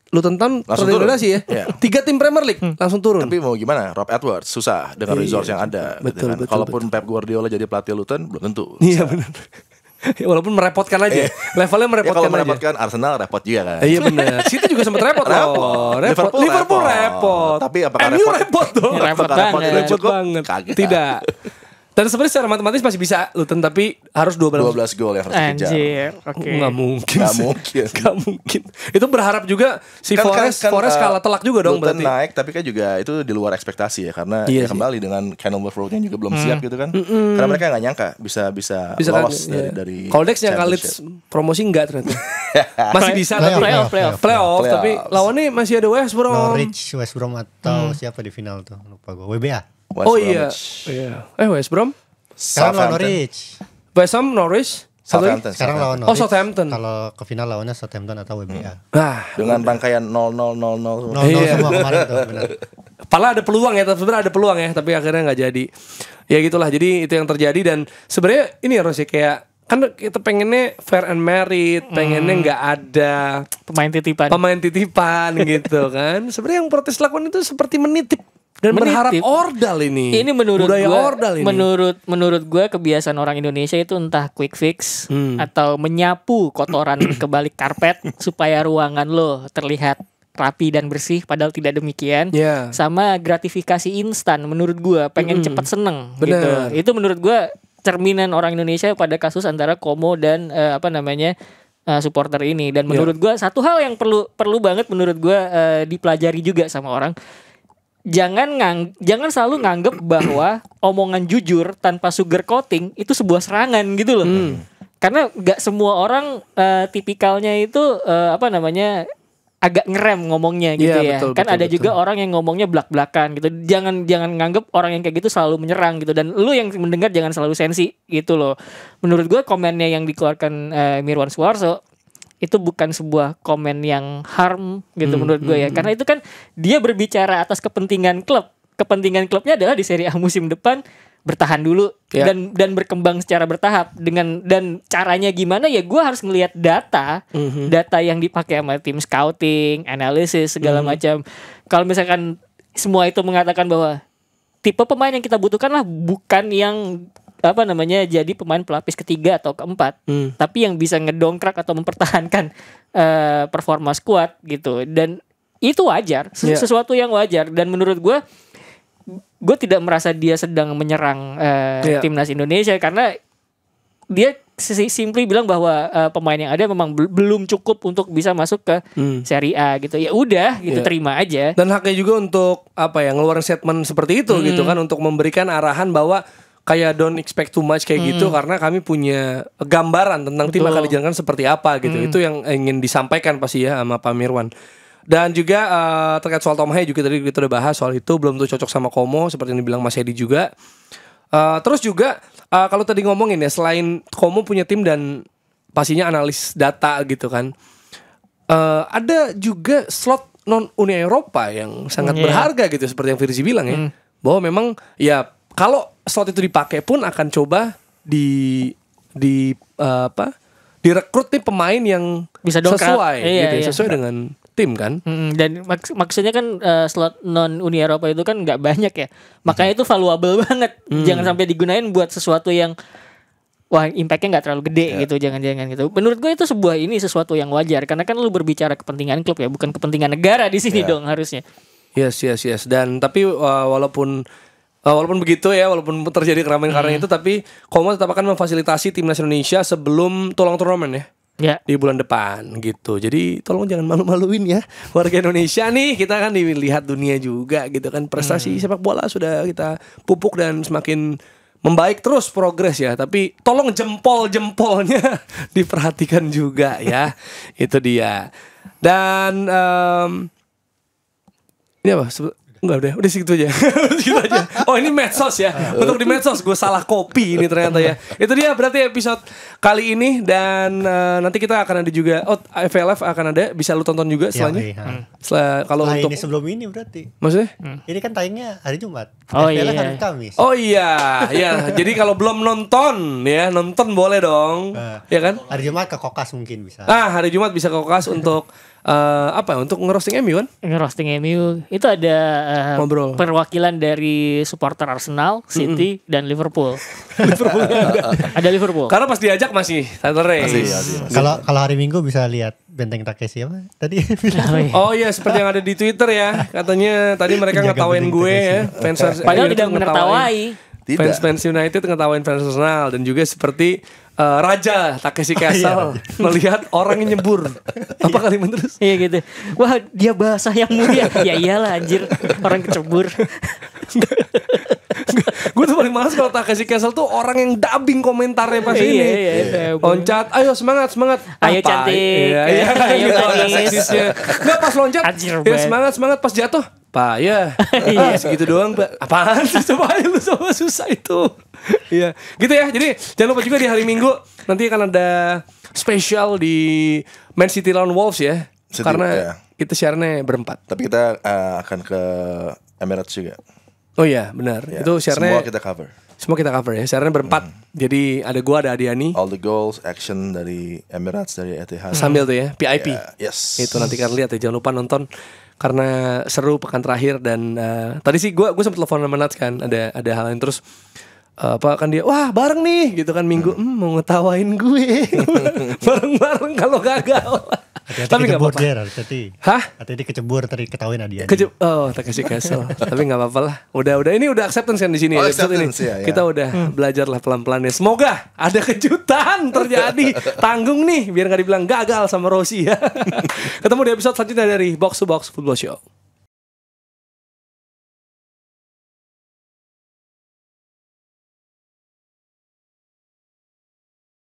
Luton Town terdegradasi ya. 3 tim Premier League langsung turun. Tapi mau gimana? Rob Edwards susah dengan resource yang ada. Betul. Kalaupun Pep Guardiola jadi pelatih Luton belum tentu. Iya benar. Walaupun merepotkan aja. Levelnya merepotkan kalau aja. merepotkan Arsenal repot juga kan. Iya benar. City juga sempat repot loh. Liverpool repot. Tapi apakah repot dong? Repot banget. Kaget. Tidak. Dan sebenarnya secara matematis masih bisa Luton, tapi harus 12 gol yang harus dikejar. Anjir, oke. Nggak mungkin. Itu berharap juga si Forest kalah telak juga dong Luton berarti. naik, tapi kan juga itu di luar ekspektasi ya karena kembali dengan Kenilworth Road yang juga belum siap gitu kan. Karena mereka nggak nyangka bisa lolos dari Coldex yang kali promosi enggak ternyata. Masih bisa playoff, tapi lawannya masih ada West Brom. Norwich, West Brom atau siapa di final tuh? Lupa gue. WBA. West Brom. Sekarang lawan Norwich. West Ham, Norwich. Sekarang lawan Norwich. Southampton. Kalau ke final lawannya Southampton atau WBA. Dengan rangkaian 0-0 semua kemarin tuh benar. Padahal ada peluang ya, sebenarnya ada peluang ya, tapi akhirnya nggak jadi. Ya gitulah. Jadi itu yang terjadi dan sebenarnya ini harus ya kayak kan kita pengennya fair and merit, pengennya nggak ada pemain titipan gitu kan. Sebenarnya yang protes lakukan itu seperti menitip dan berharap ordal ini. Ini menurut gue, menurut gue kebiasaan orang Indonesia itu entah quick fix atau menyapu kotoran ke balik karpet supaya ruangan lo terlihat rapi dan bersih, padahal tidak demikian. Sama gratifikasi instan menurut gue, pengen cepat seneng gitu. Itu menurut gue cerminan orang Indonesia pada kasus antara Como dan supporter ini. Dan menurut gue satu hal yang perlu banget menurut gue dipelajari juga sama orang. jangan selalu nganggep bahwa omongan jujur tanpa sugar coating itu sebuah serangan gitu loh. Karena gak semua orang tipikalnya itu agak ngerem ngomongnya gitu ya. Betul, kan betul, ada betul. Juga orang yang ngomongnya belak-belakan gitu. Jangan nganggep orang yang kayak gitu selalu menyerang gitu. Dan lu yang mendengar jangan selalu sensi gitu loh. Menurut gue komennya yang dikeluarkan Mirwan Suarso itu bukan sebuah komen yang harm gitu menurut gue ya. Karena itu kan dia berbicara atas kepentingan klub. Kepentingan klubnya adalah di Serie A musim depan bertahan dulu dan berkembang secara bertahap dan caranya gimana ya gue harus ngelihat data yang dipakai sama tim scouting, analisis segala macam. Kalau misalkan semua itu mengatakan bahwa tipe pemain yang kita butuhkan lah bukan yang jadi pemain pelapis ketiga atau keempat, tapi yang bisa ngedongkrak atau mempertahankan performa skuad gitu. Dan itu wajar, sesuatu yang wajar. Dan menurut gue tidak merasa dia sedang menyerang timnas Indonesia karena dia simply bilang bahwa pemain yang ada memang belum cukup untuk bisa masuk ke Serie A gitu. Ya udah gitu, terima aja. Dan haknya juga untuk ngeluarin statement seperti itu gitu kan, untuk memberikan arahan bahwa kayak don't expect too much kayak gitu karena kami punya gambaran tentang tim akan dijalankan seperti apa gitu. Itu yang ingin disampaikan pasti ya sama Pak Mirwan. Dan juga terkait soal Tom Haye juga tadi kita udah bahas soal itu, belum tuh cocok sama Como seperti yang dibilang Mas Hedi juga. Terus juga kalau tadi ngomongin ya, selain Como punya tim dan pastinya analis data gitu kan, ada juga slot non Uni Eropa yang sangat berharga gitu seperti yang Firzi bilang ya, bahwa memang ya kalau slot itu dipakai pun akan coba direkrut nih pemain yang bisa sesuai gitu, sesuai dengan tim kan. Dan maksudnya kan slot non Uni Eropa itu kan nggak banyak ya, makanya itu valuable banget. Jangan sampai digunain buat sesuatu yang impactnya nggak terlalu gede gitu. Jangan gitu. Menurut gue itu sesuatu yang wajar karena kan lu berbicara kepentingan klub ya, bukan kepentingan negara di sini dong harusnya. Yes. Dan tapi walaupun begitu ya, walaupun terjadi keramaian itu, tapi Como tetap akan memfasilitasi timnas Indonesia sebelum tulang turnamen ya. Di bulan depan gitu. Jadi tolong jangan malu-maluin ya warga Indonesia nih. Kita kan dilihat dunia juga gitu kan. Prestasi sepak bola sudah kita pupuk dan semakin membaik terus progres ya. Tapi tolong jempol-jempolnya diperhatikan juga ya. Itu dia. Dan ini apa? Enggak, udah segitu aja. Segitu aja. Oh, ini medsos ya. Untuk di medsos gue salah copy ini ternyata ya. Itu dia berarti episode kali ini. Dan nanti kita akan ada juga FLF akan ada, bisa lu tonton juga setelahnya. Kalau untuk ini sebelum ini berarti. Maksudnya? Ini kan tayangnya hari Jumat. FLF hari Kamis. Oh iya. Ya, jadi kalau belum nonton ya, nonton boleh dong. Ya kan? Hari Jumat ke Kokas mungkin bisa. Hari Jumat bisa ke Kokas untuk untuk ngerosting MU kan? Ngerosting MU itu ada perwakilan dari supporter Arsenal, City dan Liverpool. Ada Liverpool. Karena pas diajak masih title race. Kalau hari Minggu bisa lihat Benteng Takeshi apa tadi? Oh iya, seperti yang ada di Twitter ya. Katanya tadi mereka ngetawain gue ya. Padahal tidak menertawai. Fans United ngetawain fans Arsenal. Dan juga seperti Raja Takeshi Castle melihat orang yang nyebur. Apa kalimat terus? Iya gitu. Wah, dia bahasa yang mulia. Ya iyalah anjir, orang kecebur. Gue tuh paling males kalau Takeshi Castle tuh orang yang dubbing komentarnya pas ini. Loncat, ayo semangat. Ayo cantik. Ayo seksisnya. Enggak, pas loncat. Semangat pas jatuh. Pak ya, segitu doang Pak. Apaan sih, coba aja lu sama susah itu. Iya, gitu ya. Jadi jangan lupa juga di hari Minggu nanti akan ada spesial di Man City lawan Wolves ya. Karena kita siarannya berempat. Tapi kita akan ke Emirates juga. Oh iya, benar. Ya, itu siarannya semua kita cover ya. Siarannya berempat. Jadi ada gua, ada Adiani. All the goals, action dari Emirates, dari Etihad. Sambil tuh ya, VIP. Yes. Itu nanti kan lihat ya, jangan lupa nonton. Karena seru pekan terakhir. Dan tadi sih gue sempet telepon sama Nats kan. Ada hal yang terus kan dia, wah bareng nih gitu kan Minggu, mau ngetawain gue. Bareng-bareng kalau gagal. Tapi nggak apa-apa. Hati-hati kecebur tadi ketawain Adian. Takeshi Castle. Tapi nggak apa-apa lah. Udah ini udah acceptance kan di sini. Ini. Ya. Kita udah belajar lah pelan-pelan ya. Semoga ada kejutan terjadi. Tanggung nih biar nggak dibilang gagal sama Rossi ya. Ketemu di episode selanjutnya dari Box to Box Football Show.